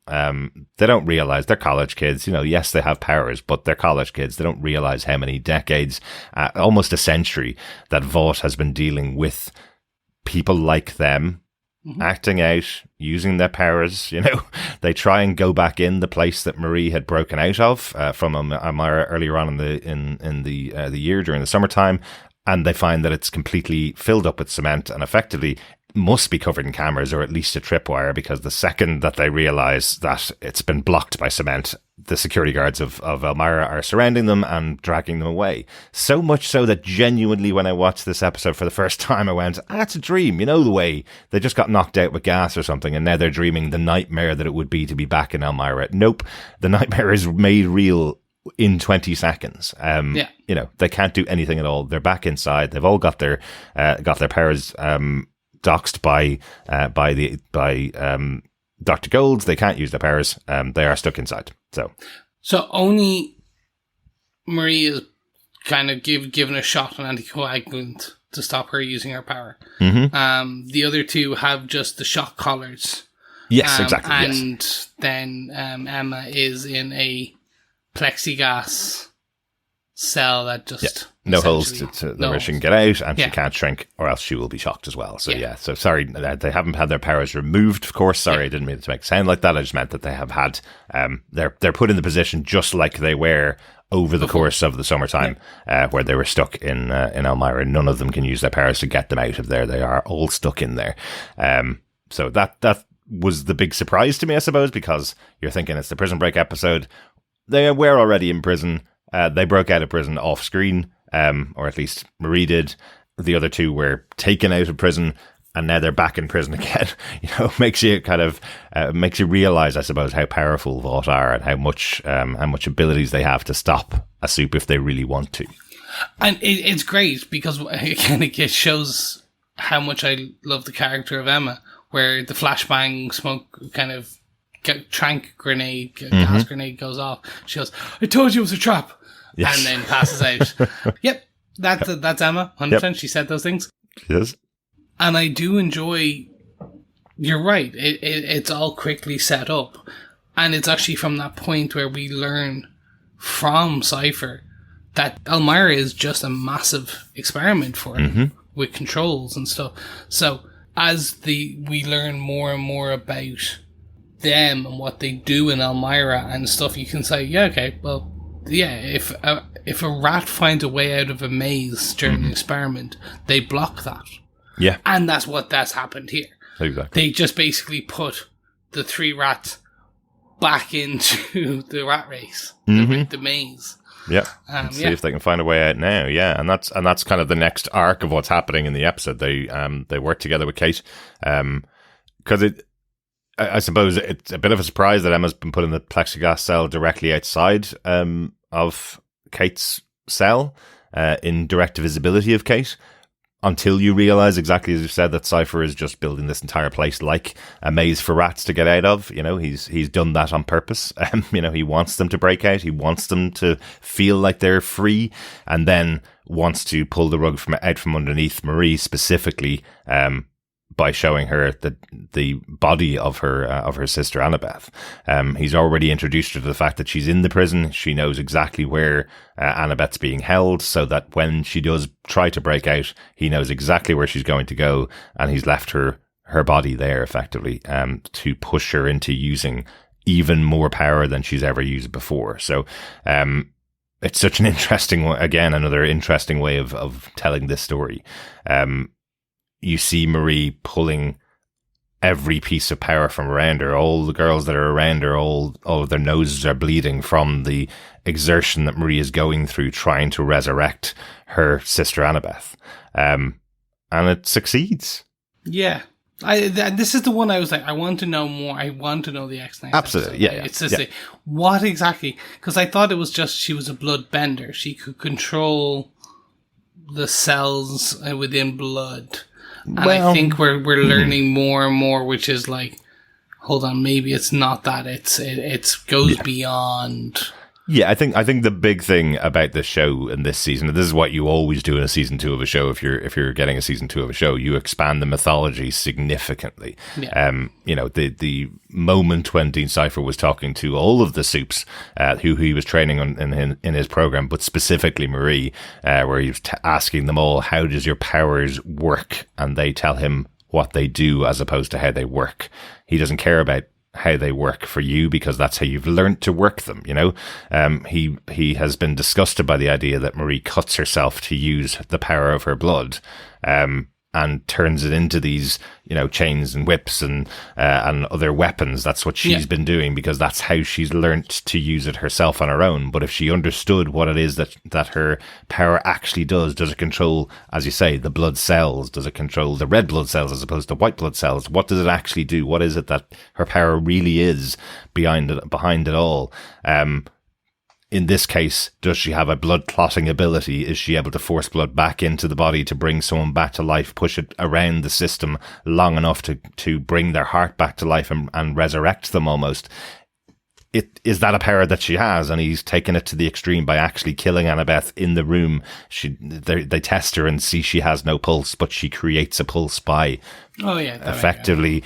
They don't realize they're college kids. Yes, they have powers, but they're college kids. They don't realize how many decades, almost a century, that Vought has been dealing with people like them, acting out, using their powers. They try and go back in the place that Marie had broken out of from Elmira earlier on in the year during the summertime, and they find that it's completely filled up with cement and effectively must be covered in cameras or at least a tripwire, because the second that they realize that it's been blocked by cement, the security guards of Elmira are surrounding them and dragging them away. So much so that genuinely when I watched this episode for the first time, I went, it's a dream. You know, the way they just got knocked out with gas or something and now they're dreaming the nightmare that it would be to be back in Elmira. Nope. The nightmare is made real in 20 seconds. You know, they can't do anything at all. They're back inside. They've all got their powers, doxed by Dr. Golds. They can't use their powers. They are stuck inside. So only Marie is kind of given a shot on anticoagulant to stop her using her power. Mm-hmm. The other two have just the shock collars. Yes, exactly. And then Emma is in a plexiglass cell that just no holes where she can get out, and she Yeah. can't shrink, or else she will be shocked as well. So so sorry, they haven't had their powers removed. Of course, sorry, I didn't mean it to make it sound like that. I just meant that they have had they're put in the position just like they were over the course of the summertime, where they were stuck in Elmira. None of them can use their powers to get them out of there. They are all stuck in there. So that was the big surprise to me, I suppose, because you're thinking it's the Prison Break episode. They were already in prison. They broke out of prison off screen, or at least Marie did. The other two were taken out of prison, and now they're back in prison again. You know, makes you realize, I suppose, how powerful Vought are and how much abilities they have to stop a soup if they really want to. And it's great because again, it shows how much I love the character of Emma, where the flashbang smoke kind of trank grenade, gas grenade goes off. She goes, "I told you it was a trap," and then passes out. Yep, that's Emma. 100%. Yep. She said those things. Yes, and I do enjoy. You're right. It's all quickly set up, and it's actually from that point where we learn from Cipher that Elmira is just a massive experiment for him with controls and stuff. So as we learn more and more about them and what they do in Elmira and stuff, you can say, if a rat finds a way out of a maze during an experiment, they block that. Yeah. And that's happened here. Exactly. They just basically put the 3 rats back into the rat race, the maze. Yeah. See if they can find a way out now. Yeah, and that's kind of the next arc of what's happening in the episode. They work together with Cate, because I suppose it's a bit of a surprise that Emma's been put in the plexiglass cell directly outside of Cate's cell, in direct visibility of Cate, until you realize, exactly as you said, that Cipher is just building this entire place like a maze for rats to get out of. You know, he's done that on purpose. You know, he wants them to break out. He wants them to feel like they're free, and then wants to pull the rug out from underneath Marie specifically, by showing her the body of her sister Annabeth. He's already introduced her to the fact that she's in the prison. She knows exactly where Annabeth's being held, so that when she does try to break out, he knows exactly where she's going to go, and he's left her body there effectively, to push her into using even more power than she's ever used before. So it's such an interesting, again, another interesting way of telling this story. You see Marie pulling every piece of power from around her. All the girls that are around her, all of their noses are bleeding from the exertion that Marie is going through trying to resurrect her sister Annabeth. And it succeeds. Yeah. This is the one I was like, I want to know more. I want to know the X-9. Absolutely, yeah. It's just what exactly? Because I thought it was just she was a blood bender. She could control the cells within blood. And I think we're learning more and more, which is like, hold on, maybe it's not that. It goes beyond. Yeah, I think the big thing about this show and this season, and this is what you always do in a season 2 of a show. If you're getting a season 2 of a show, you expand the mythology significantly. Yeah. You know, the moment when Dean Cipher was talking to all of the soups, who he was training on in his program, but specifically Marie, where he was asking them all, how does your powers work? And they tell him what they do as opposed to how they work. He doesn't care about how they work for you because that's how you've learned to work them, you know. He has been disgusted by the idea that Marie cuts herself to use the power of her blood, and turns it into these, you know, chains and whips and other weapons. That's what she's been doing because that's how she's learnt to use it herself on her own. But if she understood what it is that her power actually does it control, as you say, the blood cells? Does it control the red blood cells as opposed to white blood cells? What does it actually do? What is it that her power really is behind it all? In this case, does she have a blood clotting ability? Is she able to force blood back into the body to bring someone back to life, push it around the system long enough to bring their heart back to life and resurrect them almost? Is that a power that she has? And he's taken it to the extreme by actually killing Annabeth in the room. They test her and see she has no pulse, but she creates a pulse by effectively...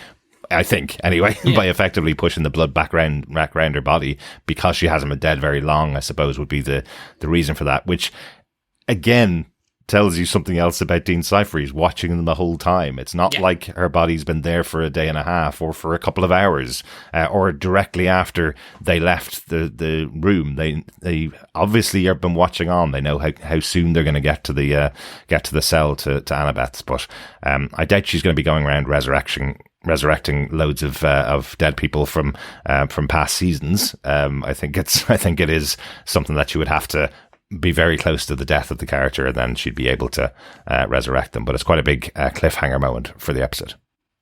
I think, anyway, by effectively pushing the blood back round her body because she hasn't been dead very long, I suppose, would be the reason for that, which, again, tells you something else about Dean Cipher. He's watching them the whole time. It's not like her body's been there for a day and a half or for a couple of hours or directly after they left the room. They obviously have been watching on. They know how soon they're going to get to the cell to Annabeth's, but I doubt she's going to be going around resurrecting loads of dead people from past seasons. I think it is something that you would have to be very close to the death of the character, and then she'd be able to resurrect them. But it's quite a big cliffhanger moment for the episode.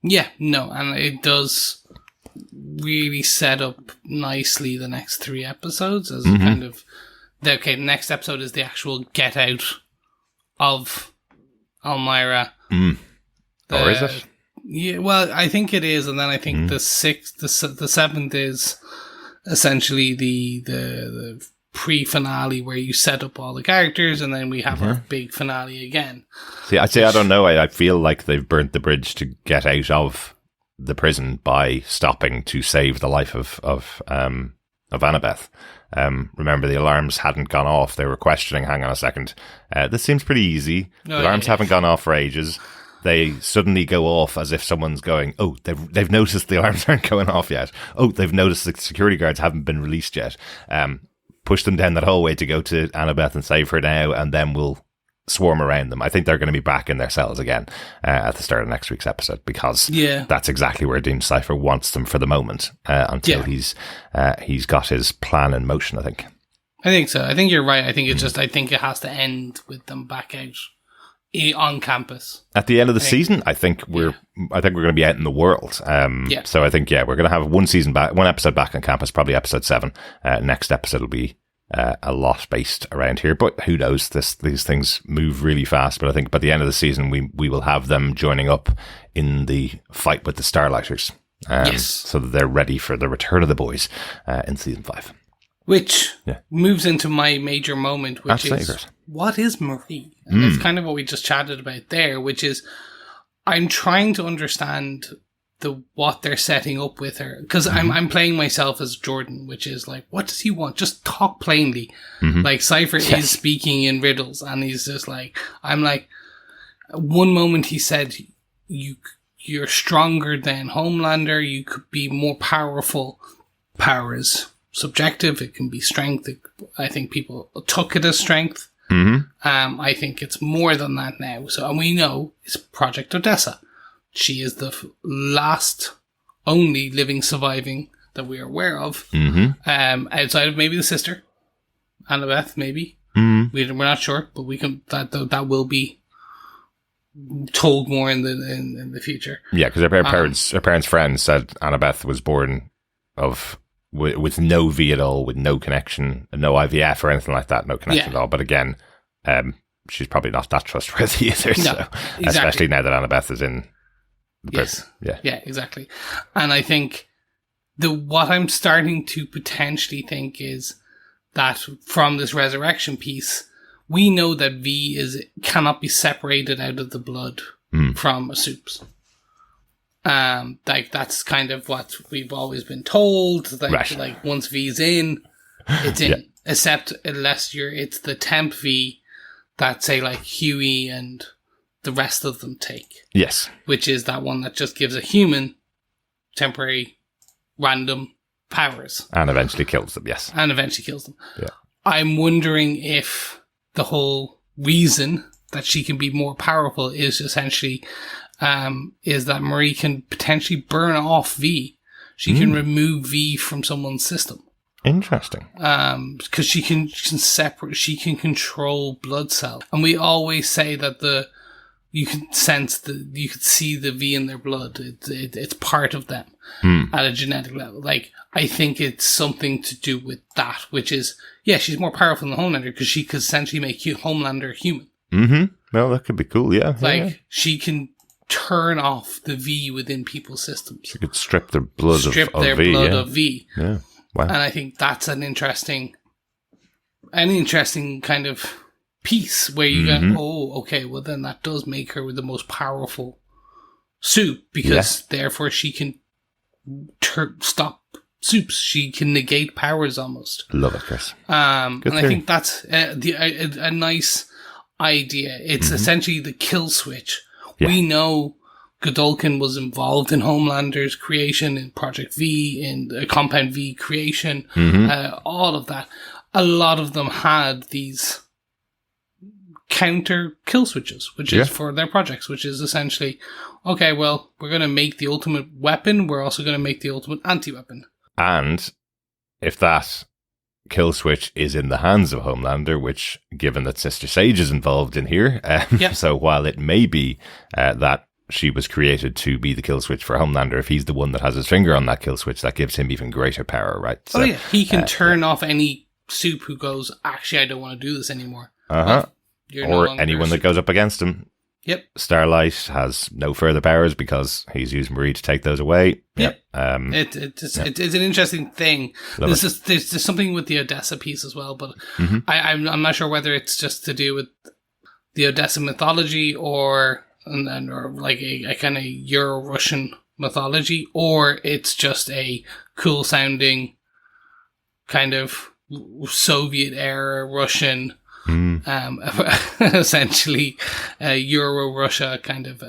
Yeah, no, and it does really set up nicely the next 3 episodes as a kind of the next episode is the actual get out of Elmira. Or is it? Yeah, well, I think it is, and then I think the 7th is essentially the pre-finale where you set up all the characters, and then we have our big finale again. See, I'd say I don't know. I feel like they've burnt the bridge to get out of the prison by stopping to save the life of Annabeth. Remember, the alarms hadn't gone off. They were questioning. Hang on a second. This seems pretty easy. The alarms haven't gone off for ages. They suddenly go off as if someone's going, oh, they've noticed the alarms aren't going off yet. Oh, they've noticed the security guards haven't been released yet. Push them down that hallway to go to Annabeth and save her now, and then we'll swarm around them. I think they're going to be back in their cells again at the start of next week's episode because that's exactly where Dean Cipher wants them for the moment until he's got his plan in motion, I think. I think so. I think you're right. I think it's just, I think it has to end with them back out on campus at the end of the season. I think we're going to be out in the world. So I think we're going to have one episode back on campus, probably episode 7. Next episode will be a lot based around here, but who knows? These things move really fast. But I think by the end of the season, we will have them joining up in the fight with the Starlighters, so that they're ready for the return of the boys in season 5. Which moves into my major moment, which is, what is Marie? And that's kind of what we just chatted about there, which is I'm trying to understand what they're setting up with her. Because I'm playing myself as Jordan, which is like, what does he want? Just talk plainly. Like, Cipher is speaking in riddles, and he's just like, I'm like, one moment he said, you're stronger than Homelander, you could be more powerful. Power is subjective. It can be strength. I think people took it as strength. I think it's more than that now. So, and we know it's Project Odessa. She is the last, only living surviving that we are aware of. Outside of maybe the sister, Annabeth, maybe. We're not sure, but we can. That will be told more in the future. Yeah, because her parents' friends said Annabeth was born with no V at all, with no connection, no IVF or anything like that, no connection at all. But again, she's probably not that trustworthy either. No, so, exactly. Especially now that Annabeth is in the prison. Yeah, exactly. And I think what I'm starting to potentially think is that from this resurrection piece, we know that V cannot be separated out of the blood from Soups. Like, that's kind of what we've always been told. Like once V's in, it's in. Except unless it's the temp V that, say, like Huey and the rest of them take. Yes. Which is that one that just gives a human temporary random powers. And eventually kills them, yes. And eventually kills them. Yeah. I'm wondering if the whole reason that she can be more powerful is essentially is that Marie can potentially burn off V. She can remove V from someone's system. Interesting. Because she can separate, she can control blood cells. And we always say that you can you can see the V in their blood. It's part of them at a genetic level. Like, I think it's something to do with that, which is, yeah, she's more powerful than Homelander because she could essentially make Homelander human. Mm-hmm. Well, that could be cool, yeah. Like, she can turn off the V within people's systems. She could strip their blood of V. Yeah. Wow. And I think that's an interesting kind of piece where you go, oh, okay, well then that does make her the most powerful soup because therefore she can stop soups. She can negate powers almost. Love it, Chris. And I think that's a nice idea. It's essentially the kill switch. Yeah. We know Godolkin was involved in Homelander's creation, in Project V, in Compound V creation, all of that. A lot of them had these counter kill switches, which is for their projects, which is essentially, okay, well, we're going to make the ultimate weapon, we're also going to make the ultimate anti-weapon. And if that kill switch is in the hands of Homelander, which, given that Sister Sage is involved in here, so while it may be that she was created to be the kill switch for Homelander, if he's the one that has his finger on that kill switch, that gives him even greater power, right? So, he can turn off any soup who goes, actually, I don't want to do this anymore. Or anyone that goes up against him. Yep. Starlight has no further powers because he's used Marie to take those away. Yep. It's an interesting thing. There's something with the Odessa piece as well, but I'm not sure whether it's just to do with the Odessa mythology or like a kind of Euro-Russian mythology, or it's just a cool sounding kind of Soviet era Russian essentially Euro-Russia kind of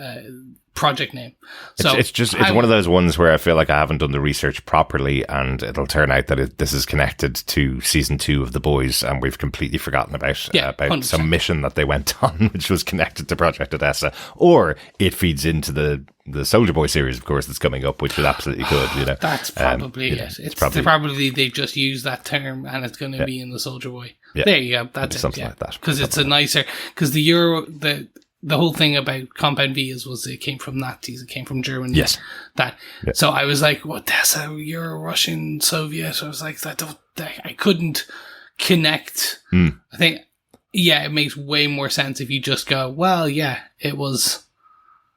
project name. So it's one of those ones where I feel like I haven't done the research properly, and it'll turn out that this is connected to season 2 of The Boys, and we've completely forgotten about 100%. Some mission that they went on, which was connected to Project Odessa, or it feeds into the Soldier Boy series, of course, that's coming up, which is absolutely good. You know, that's probably it. It's probably they've just used that term, and it's going to be in the Soldier Boy. Yeah. There you go. That's something like that. Because it's a nicer. Because the whole thing about Compound V was it came from Nazis, it came from Germany. Yes. So I was like, what, that's a Euro-Russian Soviet? I was like, I couldn't connect. I think, it makes way more sense if you just go, well, we're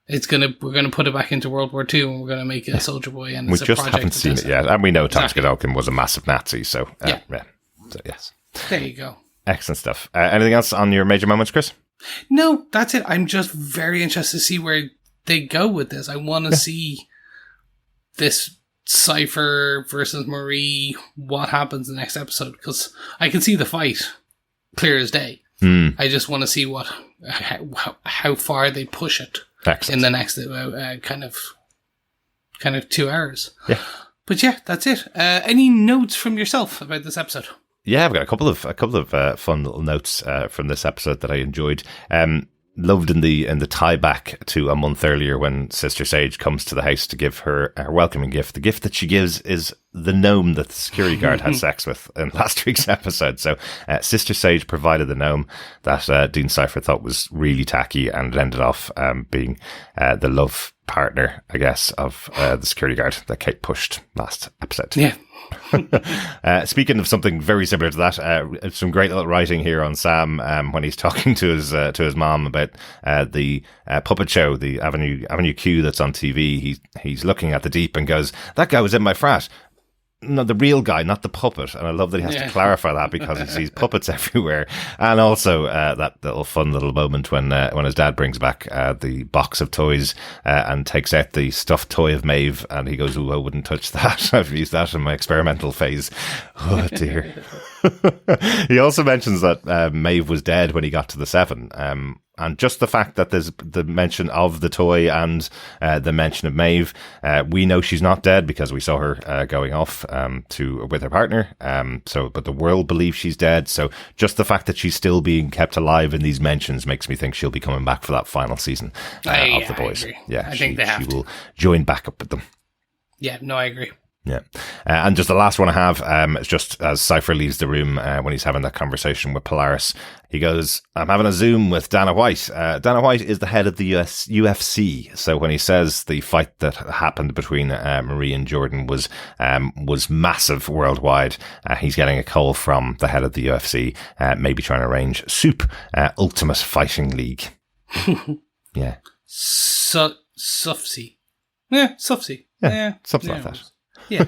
going to put it back into World War II and we're going to make it a Soldier Boy. And we just haven't seen it yet. And we know Thomas Godolkin was a massive Nazi. So, So, yes. There you go. Excellent stuff. Anything else on your major moments, Chris? No, that's it. I'm just very interested to see where they go with this. I want to see this Cipher versus Marie, what happens in the next episode, because I can see the fight clear as day. I just want to see how far they push it in the next kind of 2 hours. Yeah. But that's it. Any notes from yourself about this episode? Yeah, I've got a couple of fun little notes from this episode that I enjoyed. Loved in the tie back to a month earlier when Sister Sage comes to the house to give her welcoming gift. The gift that she gives is the gnome that the security guard had sex with in last week's episode. So Sister Sage provided the gnome that Dean Cipher thought was really tacky, and it ended off being the love partner, I guess, of the security guard that Cate pushed last episode. Yeah. Speaking of something very similar to that, some great little writing here on Sam when he's talking to his mom about the puppet show, the Avenue Q that's on TV. He's looking at the deep and goes, "That guy was in my frat." No, the real guy, not the puppet. And I love that he has to clarify that because he sees puppets everywhere. And also that little fun little moment when his dad brings back the box of toys and takes out the stuffed toy of Maeve, and he goes, "Ooh, I wouldn't touch that. I've used that in my experimental phase." Oh dear. He also mentions that Maeve was dead when he got to the 7. And just the fact that there's the mention of the toy and the mention of Maeve, we know she's not dead because we saw her going off with her partner. But the world believes she's dead. So just the fact that she's still being kept alive in these mentions makes me think she'll be coming back for that final season of The Boys. I think they have she will join back up with them. Yeah, no, I agree. Yeah. And just the last one I have, is just as Cipher leaves the room when he's having that conversation with Polaris. He goes, I'm having a Zoom with Dana White. Dana White is the head of the UFC. So when he says the fight that happened between Marie and Jordan was massive worldwide, he's getting a call from the head of the UFC, maybe trying to arrange SOUP, Ultimate Fighting League. Yeah. Sufsy. Yeah, Sufsy. Yeah, something like that. Yeah.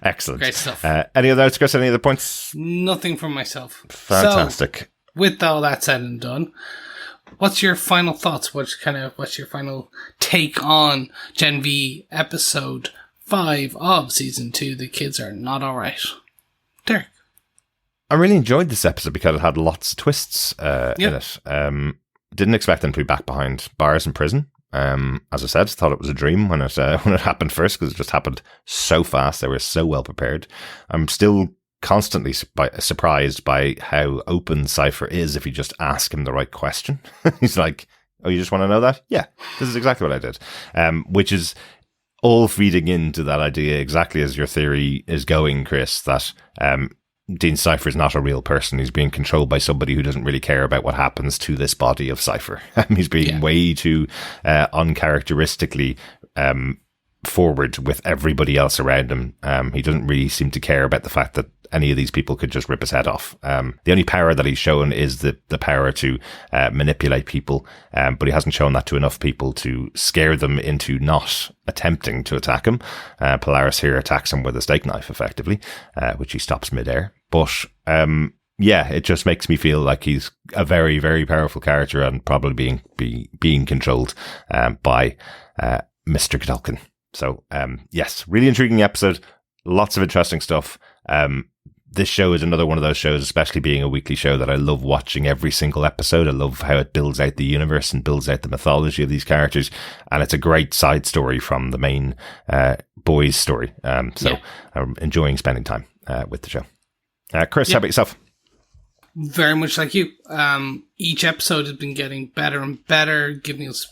Excellent. Great stuff. Any other notes, Chris? Any other points? Nothing from myself. Fantastic. So, with all that said and done, what's your final thoughts? What's your final take on Gen V episode 5 of season 2? The kids are not alright. Derek. I really enjoyed this episode because it had lots of twists in it. Didn't expect them to be back behind bars in prison. As I said, thought it was a dream when it happened first, because it just happened so fast. They were so well prepared. I'm still constantly surprised by how open Cipher is if you just ask him the right question. He's like, oh, you just want to know that? Yeah, this is exactly what I did. Which is all feeding into that idea, exactly as your theory is going, Chris, that Dean Cipher is not a real person. He's being controlled by somebody who doesn't really care about what happens to this body of Cipher. He's being way too uncharacteristically forward with everybody else around him. He doesn't really seem to care about the fact that any of these people could just rip his head off. The only power that he's shown is the power to manipulate people, but he hasn't shown that to enough people to scare them into not attempting to attack him. Polaris here attacks him with a steak knife, effectively, which he stops midair. But it just makes me feel like he's a very, very powerful character and probably being controlled by Mr. Godolkin. So, yes, really intriguing episode. Lots of interesting stuff. This show is another one of those shows, especially being a weekly show, that I love watching every single episode. I love how it builds out the universe and builds out the mythology of these characters. And it's a great side story from the main boys' story. I'm enjoying spending time with the show. Chris, how about yourself? Very much like you. Each episode has been getting better and better, giving us,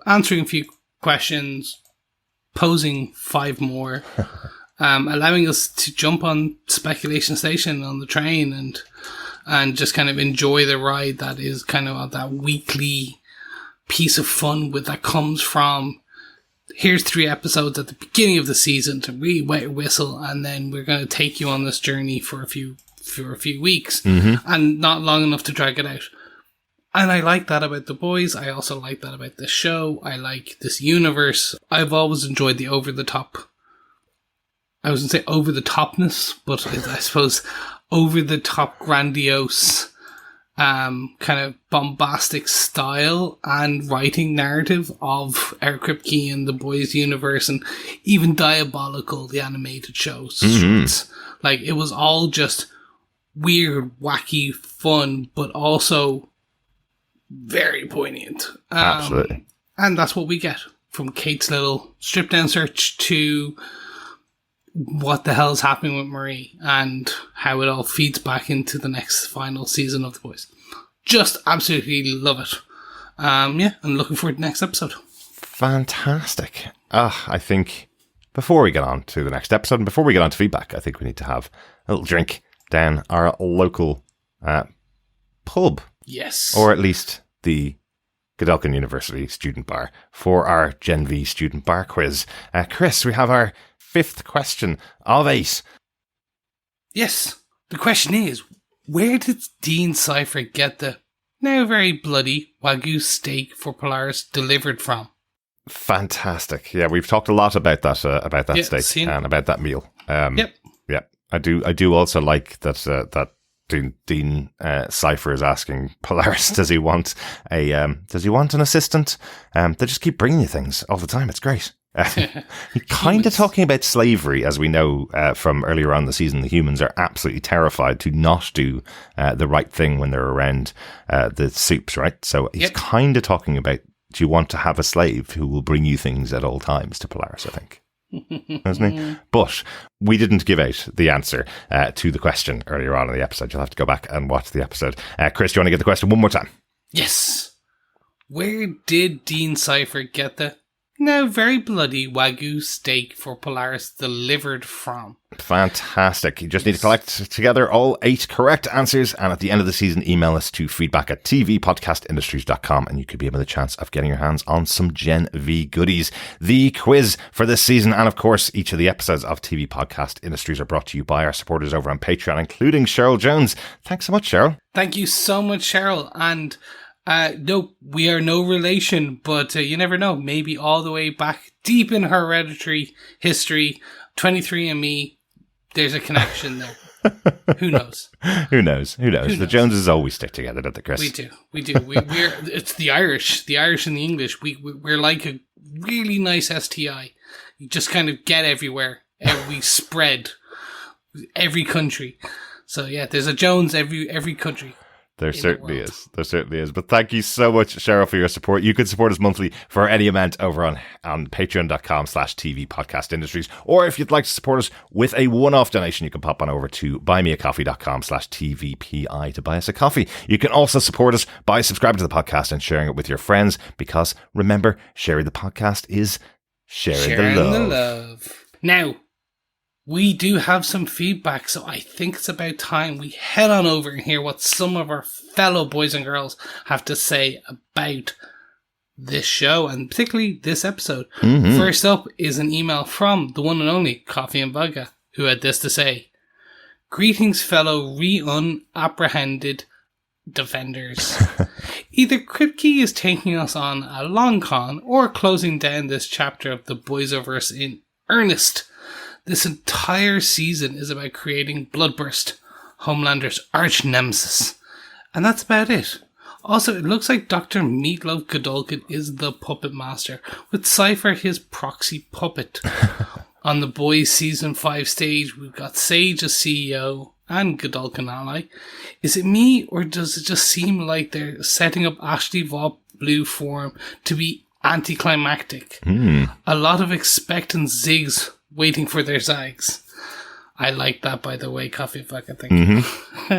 answering a few questions, posing 5 more. Allowing us to jump on Speculation Station on the train and just kind of enjoy the ride that is kind of that weekly piece of fun that comes from, here's 3 episodes at the beginning of the season to really wet your whistle, and then we're going to take you on this journey for a few weeks, and not long enough to drag it out. And I like that about The Boys. I also like that about this show. I like this universe. I've always enjoyed the over-the-top, I was going to say over-the-topness, but I suppose over-the-top grandiose, kind of bombastic style and writing narrative of Eric Kripke and The Boys universe, and even Diabolical, the animated show. Like, it was all just weird, wacky fun, but also very poignant. Absolutely. And that's what we get from Cate's little strip-down search to what the hell is happening with Marie and how it all feeds back into the next final season of The Boys. Just absolutely love it. I'm looking forward to the next episode. Fantastic. I think before we get on to the next episode and before we get on to feedback, I think we need to have a little drink down our local pub. Yes. Or at least the Godolkin University student bar for our Gen V student bar quiz. Chris, we have our 5th question of 8. Yes. The question is, where did Dean Cipher get the now very bloody Wagyu steak for Polaris delivered from? Fantastic. Yeah, we've talked a lot about that steak and about that meal. Yep. Yeah, I do also like that Dean Cipher is asking Polaris, does he want an assistant? They just keep bringing you things all the time. It's great. Kind of talking about slavery, as we know from earlier on in the season. The humans are absolutely terrified to not do the right thing when they're around the soups, right? So he's kind of talking about, do you want to have a slave who will bring you things at all times to Polaris, I think. Isn't he? But we didn't give out the answer to the question earlier on in the episode. You'll have to go back and watch the episode. Chris, do you want to get the question one more time? Yes. Where did Dean Cipher get the now very bloody Wagyu steak for Polaris delivered from? Fantastic. You just need to collect together all 8 correct answers, and at the end of the season, email us to feedback@tvpodcastindustries.com, and you could be able the chance of getting your hands on some Gen V goodies. The quiz for this season, and of course, each of the episodes of TV Podcast Industries are brought to you by our supporters over on Patreon, including Cheryl Jones. Thanks so much, Cheryl. Thank you so much, Cheryl. And no, we are no relation, but you never know. Maybe all the way back deep in hereditary history, 23andMe, there's a connection there. Who knows? Who knows? The Joneses always stick together, don't they, Chris? We do. We're it's the Irish and the English. We're like a really nice STI. You just kind of get everywhere, and we spread every country. So yeah, there's a Jones every country. There certainly is. But thank you so much, Cheryl, for your support. You can support us monthly for any amount over on patreon.com/TV Podcast Industries. Or if you'd like to support us with a one-off donation, you can pop on over to buymeacoffee.com/TVPI to buy us a coffee. You can also support us by subscribing to the podcast and sharing it with your friends, because remember, sharing the podcast is sharing the love. Now, we do have some feedback, so I think it's about time we head on over and hear what some of our fellow boys and girls have to say about this show, and particularly this episode. Mm-hmm. First up is an email from the one and only Coffee and Vodka, who had this to say. Greetings, fellow unapprehended defenders. Either Kripke is taking us on a long con or closing down this chapter of the Boysoverse in earnest. This entire season is about creating Bloodburst, Homelander's arch nemesis. And that's about it. Also, it looks like Dr. Meatloaf Godolkin is the puppet master, with Cipher his proxy puppet. On the Boys Season 5 stage, we've got Sage as CEO and Godolkin ally. Is it me, or does it just seem like they're setting up Ashley Vaught Blue form to be anticlimactic? A lot of expectant zigs waiting for their zags. I like that, by the way, Coffee and Vodka. Thank you.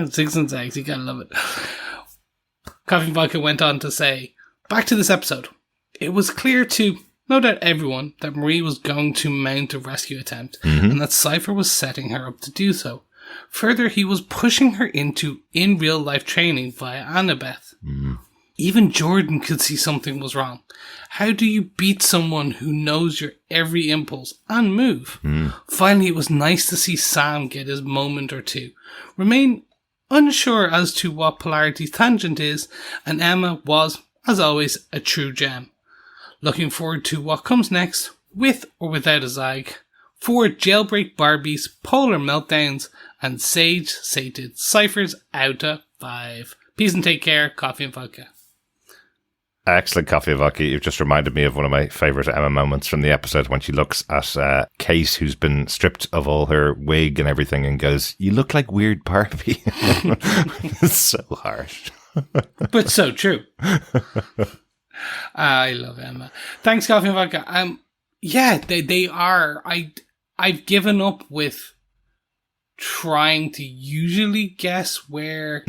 Zigs and zags, you gotta love it. Coffee and Vodka went on to say, back to this episode. It was clear to, no doubt everyone, that Marie was going to mount a rescue attempt, and that Cipher was setting her up to do so. Further, he was pushing her into in real life training via Annabeth. Even Jordan could see something was wrong. How do you beat someone who knows your every impulse and move? Finally, it was nice to see Sam get his moment or two. Remain unsure as to what Polarity's tangent is, and Emma was, as always, a true gem. Looking forward to what comes next, with or without a zag, for Jailbreak Barbies, Polar Meltdowns, and Sage Sated Ciphers out of 5. Peace and take care, Coffee and Vodka. Excellent, Coffee and Vodka. You've just reminded me of one of my favourite Emma moments from the episode, when she looks at Cate, who's been stripped of all her wig and everything, and goes, "You look like Weird Barbie." It's so harsh. But so true. I love Emma. Thanks, Coffee and Vodka. Yeah, they are. I've given up with trying to usually guess where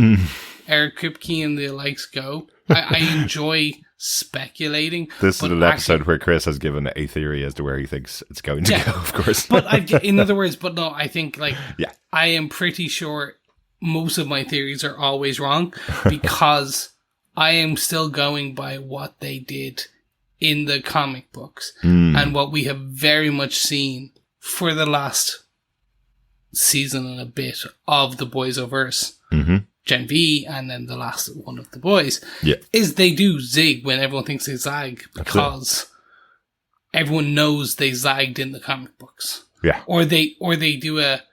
Eric Kripke and the likes go. I enjoy speculating. This is an episode where Chris has given a theory as to where he thinks it's going to go, of course. But in other words, I think I am pretty sure most of my theories are always wrong, because I am still going by what they did in the comic books and what we have very much seen for the last season and a bit of the Boysoverse. Gen V, and then the last one of the boys, is they do zig when everyone thinks they zag, because everyone knows they zagged in the comic books. Yeah. Or they do a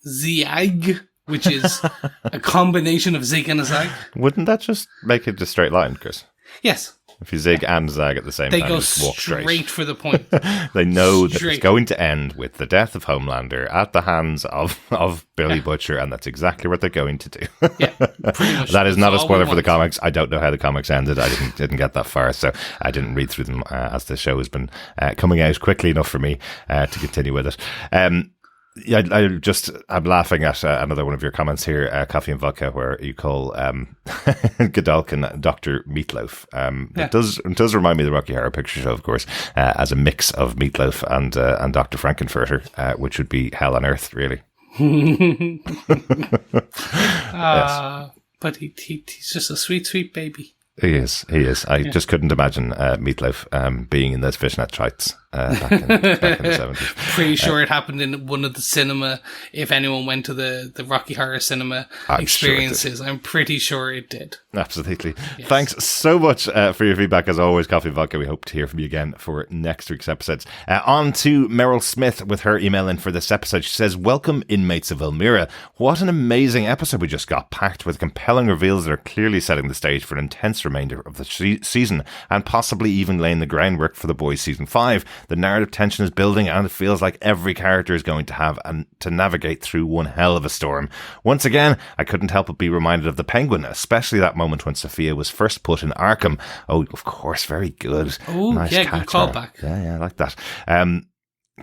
ziag, which is a combination of zig and a zag. Wouldn't that just make it a straight line, Chris? Yes. If you zig and zag at the same They time, go just walk straight for the point. They know that Straight. it's going to end with the death of Homelander at the hands of Billy Butcher, and that's exactly what they're going to do. Yeah, pretty much. That is not a That's all spoiler we for the want. comics. I don't know how the comics ended. I didn't get that far, so I didn't read through them as the show has been coming out quickly enough for me to continue with it. Yeah, I'm laughing at another one of your comments here, Coffee and Vodka, where you call Godolkin Dr. Meatloaf. It does remind me of the Rocky Horror Picture Show, of course, as a mix of Meatloaf and Dr. Frankenfurter, which would be hell on earth, really. Yes. But he's just a sweet, sweet baby. He is. I just couldn't imagine Meatloaf being in those fishnet tights back in the 70s. Pretty sure it happened in one of the cinema. If anyone went to the Rocky Horror Cinema experiences, I'm pretty sure it did. Absolutely. Yes. Thanks so much for your feedback, as always, Coffee and Vodka. We hope to hear from you again for next week's episodes. On to Meryl Smith with her email in for this episode. She says, "Welcome, inmates of Elmira. What an amazing episode we just got, packed with compelling reveals that are clearly setting the stage for an intense remainder of the season, and possibly even laying the groundwork for The Boys Season 5. The narrative tension is building, and it feels like every character is going to have to navigate through one hell of a storm. Once again, I couldn't help but be reminded of the Penguin, especially that moment when Sophia was first put in Arkham." Oh, of course, very good. Oh, nice yeah, catch good there. callback. Yeah, I like that.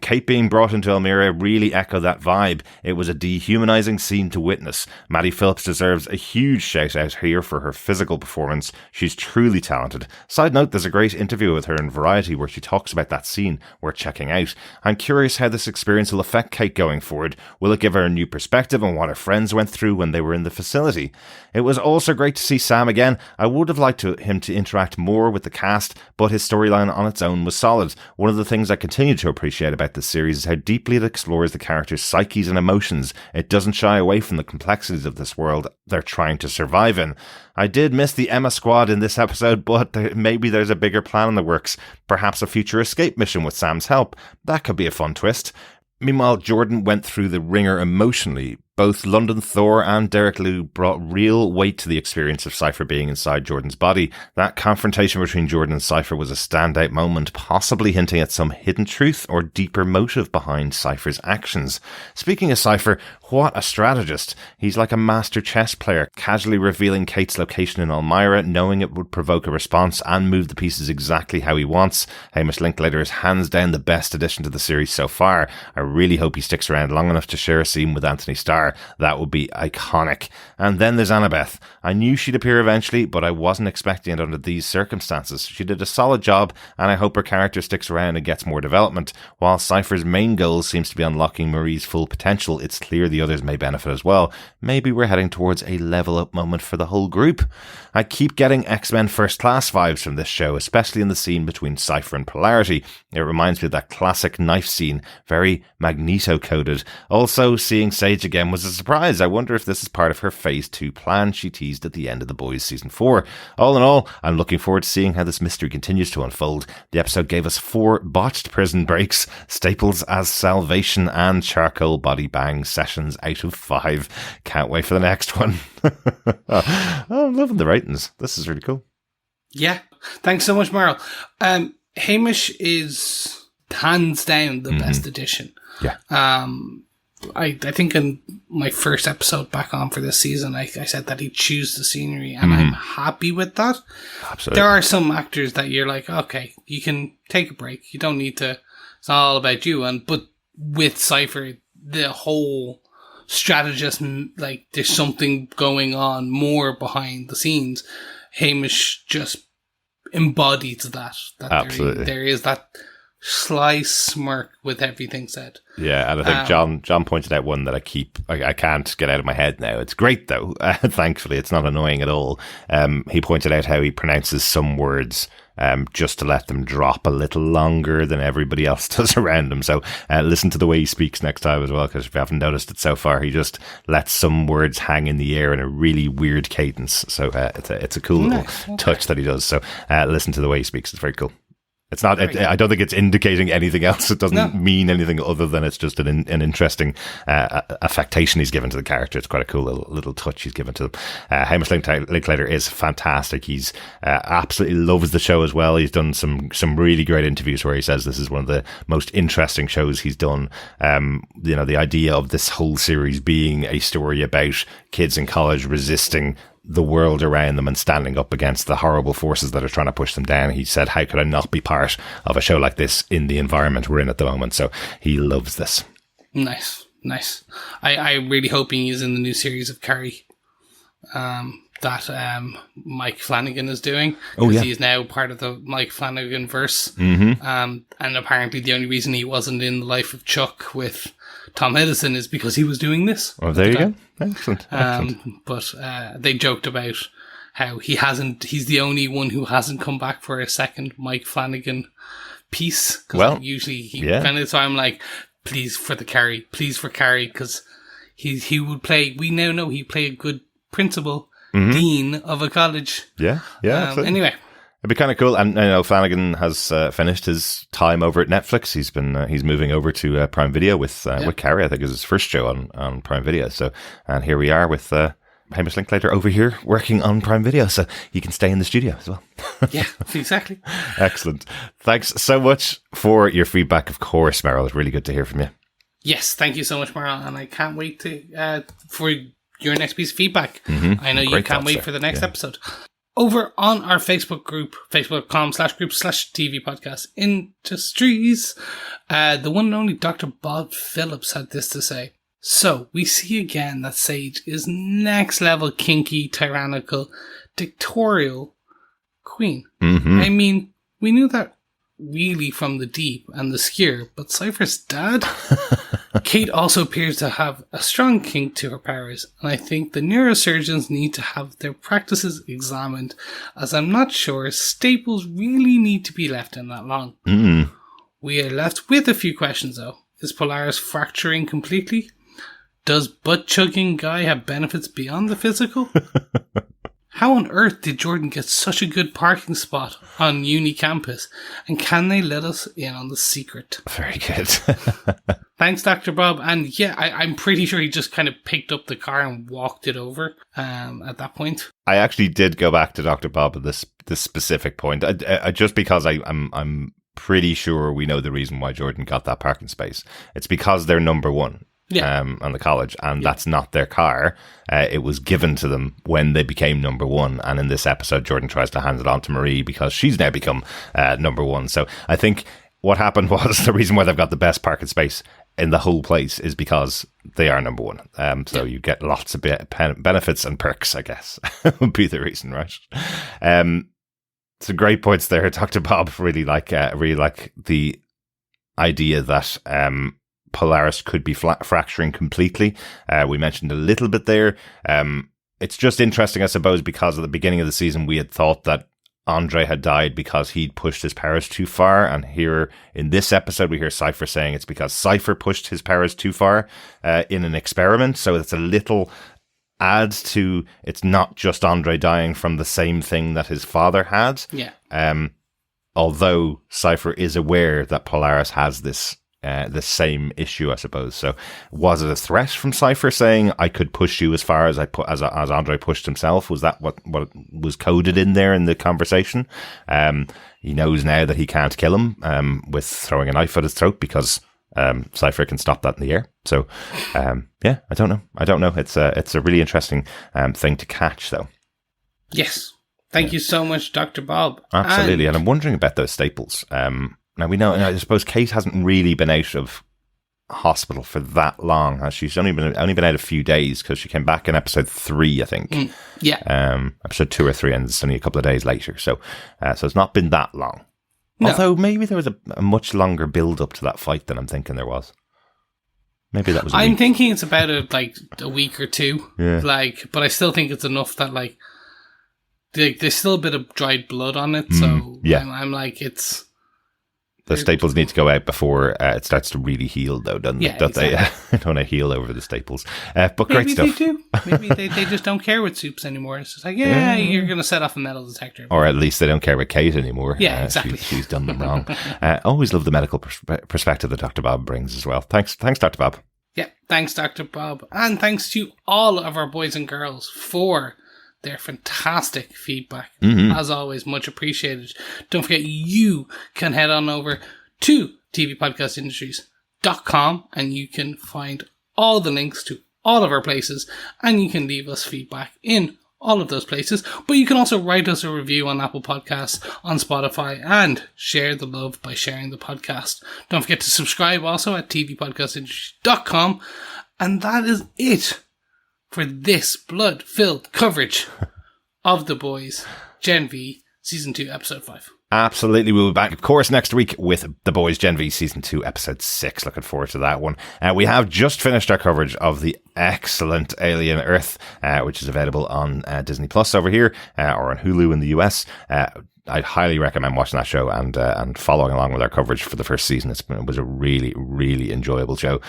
Cate being brought into Elmira really echoed that vibe. It was a dehumanizing scene to witness. Maddie Phillips deserves a huge shout out here for her physical performance. She's truly talented. Side note, there's a great interview with her in Variety where she talks about that scene worth checking out. I'm curious how this experience will affect Cate going forward. Will it give her a new perspective on what her friends went through when they were in the facility? It was also great to see Sam again. I would have liked him to interact more with the cast, but his storyline on its own was solid. One of the things I continue to appreciate about this series is how deeply it explores the characters' psyches and emotions. It doesn't shy away from the complexities of this world they're trying to survive in. I did miss the Emma squad in this episode, but maybe there's a bigger plan in the works. Perhaps a future escape mission with Sam's help. That could be a fun twist. Meanwhile, Jordan went through the ringer emotionally. Both London Thor and Derek Liu brought real weight to the experience of Cipher being inside Jordan's body. That confrontation between Jordan and Cipher was a standout moment, possibly hinting at some hidden truth or deeper motive behind Cipher's actions. Speaking of Cipher, what a strategist. He's like a master chess player, casually revealing Cate's location in Elmira, knowing it would provoke a response and move the pieces exactly how he wants. Hamish Linklater is hands down the best addition to the series so far. I really hope he sticks around long enough to share a scene with Anthony Starr. That would be iconic. And then there's Annabeth. I knew she'd appear eventually, but I wasn't expecting it under these circumstances. She did a solid job, and I hope her character sticks around and gets more development. While Cipher's main goal seems to be unlocking Marie's full potential, it's clear the others may benefit as well. Maybe we're heading towards a level up moment for the whole group. I keep getting X-Men First Class vibes from this show, especially in the scene between Cipher and Polarity. It reminds me of that classic knife scene, very Magneto-coded. Also, seeing Sage again was a surprise. I wonder if this is part of her Phase 2 plan she teased at the end of The Boys Season 4. All in all, I'm looking forward to seeing how this mystery continues to unfold. The episode gave us 4 botched prison breaks, staples as salvation, and charcoal body bang sessions out of 5. Can't wait for the next one. Oh, I'm loving the ratings. This is really cool. Yeah. Thanks so much, Meryl. Hamish is hands down the best addition. Yeah. I think in my first episode back on for this season, I said that he'd choose the scenery, and I'm happy with that. Absolutely. There are some actors that you're like, okay, you can take a break. You don't need to. It's all about you. But with Cipher, the whole strategist, like there's something going on more behind the scenes. Hamish just embodies that. Absolutely. There is that sly smirk with everything said. Yeah, and I think John pointed out one that I can't get out of my head now. It's great though. Thankfully, it's not annoying at all. He pointed out how he pronounces some words just to let them drop a little longer than everybody else does around him. So listen to the way he speaks next time as well, because if you haven't noticed it so far, he just lets some words hang in the air in a really weird cadence. So it's a cool little touch that he does. So listen to the way he speaks. It's very cool. It's not. I don't think it's indicating anything else. It doesn't No. mean anything other than it's just an interesting affectation he's given to the character. It's quite a cool little touch he's given to them. Hamish Linklater is fantastic. He's absolutely loves the show as well. He's done some really great interviews where he says this is one of the most interesting shows he's done. The idea of this whole series being a story about kids in college resisting the world around them and standing up against the horrible forces that are trying to push them down. He said, how could I not be part of a show like this in the environment we're in at the moment? So he loves this. Nice. I'm really hoping he's in the new series of Carrie that Mike Flanagan is doing. Because he's now part of the Mike Flanagan verse. Mm-hmm. And apparently the only reason he wasn't in The Life of Chuck with Tom Hiddleston is because he was doing this. Oh, there you go. Excellent. But they joked about how he's the only one who hasn't come back for a second Mike Flanagan piece. Well, usually so I'm like, please for Carrie, because he would play, we now know he played a good principal, dean of a college. Yeah. Anyway. It'd be kind of cool, and Flanagan has finished his time over at Netflix. He's moving over to Prime Video with Carrie. I think is his first show on Prime Video. So, and here we are with Hamish Linklater over here working on Prime Video, so he can stay in the studio as well. Yeah, exactly. Excellent. Thanks so much for your feedback. Of course, Meryl, it's really good to hear from you. Yes, thank you so much, Meryl, and I can't wait to for your next piece of feedback. Mm-hmm. I know you can't wait for the next episode. Over on our Facebook group, facebook.com/group/TV podcast industries, the one and only Dr. Bob Phillips had this to say. So, we see again that Sage is next level kinky, tyrannical, dictatorial queen. Mm-hmm. I mean, we knew that really from the Deep and the Skier, but Cypher's dad? Cate also appears to have a strong kink to her powers, and I think the neurosurgeons need to have their practices examined, as I'm not sure staples really need to be left in that long. Mm. We are left with a few questions though. Is Polaris fracturing completely? Does butt-chugging Guy have benefits beyond the physical? How on earth did Jordan get such a good parking spot on uni campus? And can they let us in on the secret? Very good. Thanks, Dr. Bob. And yeah, I'm pretty sure he just kind of picked up the car and walked it over at that point. I actually did go back to Dr. Bob at this specific point, just because I'm pretty sure we know the reason why Jordan got that parking space. It's because they're number one. On the college, and that's not their car. It was given to them when they became number one, and in this episode Jordan tries to hand it on to Marie because she's now become number one. So I think what happened was the reason why they've got the best parking space in the whole place is because they are number one. So you get lots of benefits and perks, I guess, would be the reason, right? Some great points there. Dr. Bob really like the idea that Polaris could be fracturing completely. We mentioned a little bit there. It's just interesting, I suppose, because at the beginning of the season we had thought that Andre had died because he'd pushed his powers too far, and here in this episode we hear Cipher saying it's because Cipher pushed his powers too far in an experiment. So it's a little adds to, it's not just Andre dying from the same thing that his father had. Yeah. Although Cipher is aware that Polaris has this the same issue, I suppose. So was it a threat from Cipher saying I could push you as far as as Andre pushed himself? Was that what was coded in there in the conversation? He knows now that he can't kill him with throwing a knife at his throat because Cipher can stop that in the air. So yeah, I don't know. It's a really interesting thing to catch, though. Yes. Thank you so much, Dr. Bob. Absolutely. And I'm wondering about those staples. Now, we know, I suppose Cate hasn't really been out of hospital for that long, has she? She's only been out a few days because she came back in episode 3, I think. Yeah. Episode 2 or 3, and it's only a couple of days later. So it's not been that long. No. Although maybe there was a much longer build up to that fight than I'm thinking there was. Maybe that was. I'm thinking it's about a week or two. Yeah. But I still think it's enough that there's still a bit of dried blood on it. So yeah. I'm like, it's. The staples need to go out before it starts to really heal, though, doesn't it? That exactly. they don't want to heal over the staples. But great Maybe stuff. they do. Maybe they just don't care with soups anymore. It's just like, you're going to set off a metal detector. Or at least they don't care about Cate anymore. Yeah, exactly. She's done them wrong. Always love the medical perspective that Dr. Bob brings as well. Thanks, Dr. Bob. Yeah, thanks, Dr. Bob. And thanks to all of our boys and girls for their fantastic feedback. As always, much appreciated. Don't forget, you can head on over to tvpodcastindustries.com and you can find all the links to all of our places and you can leave us feedback in all of those places. But you can also write us a review on Apple Podcasts, on Spotify, and share the love by sharing the podcast. Don't forget to subscribe also at tvpodcastindustries.com. And that is it for this blood-filled coverage of The Boys Gen V Season 2, Episode 5. Absolutely. We'll be back, of course, next week with The Boys Gen V Season 2, Episode 6. Looking forward to that one. We have just finished our coverage of the excellent Alien Earth, which is available on Disney Plus over here, or on Hulu in the US. I'd highly recommend watching that show and following along with our coverage for the first season. It was a really, really enjoyable show.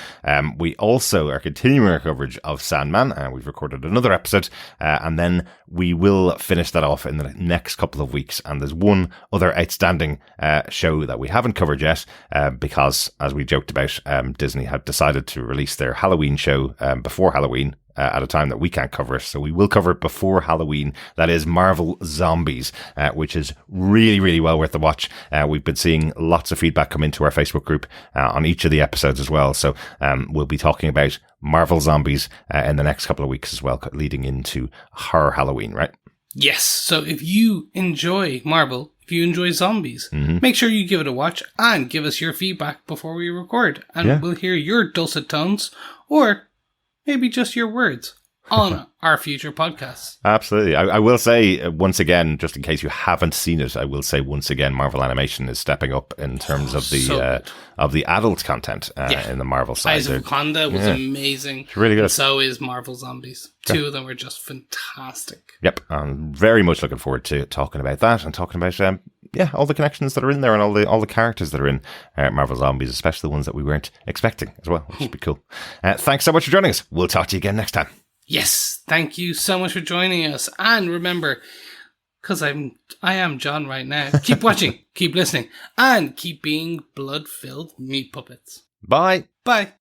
We also are continuing our coverage of Sandman. We've recorded another episode, and then we will finish that off in the next couple of weeks. And there's one other outstanding show that we haven't covered yet, because, as we joked about, Disney had decided to release their Halloween show before Halloween, at a time that we can't cover it. So we will cover it before Halloween. That is Marvel Zombies, which is really, really well worth the watch. We've been seeing lots of feedback come into our Facebook group on each of the episodes as well. So we'll be talking about Marvel Zombies in the next couple of weeks as well, leading into Horror Halloween, right? Yes. So if you enjoy Marvel, if you enjoy zombies, make sure you give it a watch and give us your feedback before we record. And we'll hear your dulcet tones, or maybe just your words, on our future podcasts. Absolutely. I will say once again, just in case you haven't seen it, I will say once again, Marvel Animation is stepping up in terms of the adult content in the Marvel side. Eyes of Wakanda was amazing. It's really good. And so is Marvel Zombies. Two of them were just fantastic. Yep. I'm very much looking forward to talking about that and talking about all the connections that are in there and all the characters that are in Marvel Zombies, especially the ones that we weren't expecting as well, which would be cool. Thanks so much for joining us. We'll talk to you again next time. Yes, thank you so much for joining us. And remember, because I am John right now, keep watching, keep listening, and keep being blood-filled meat puppets. Bye. Bye.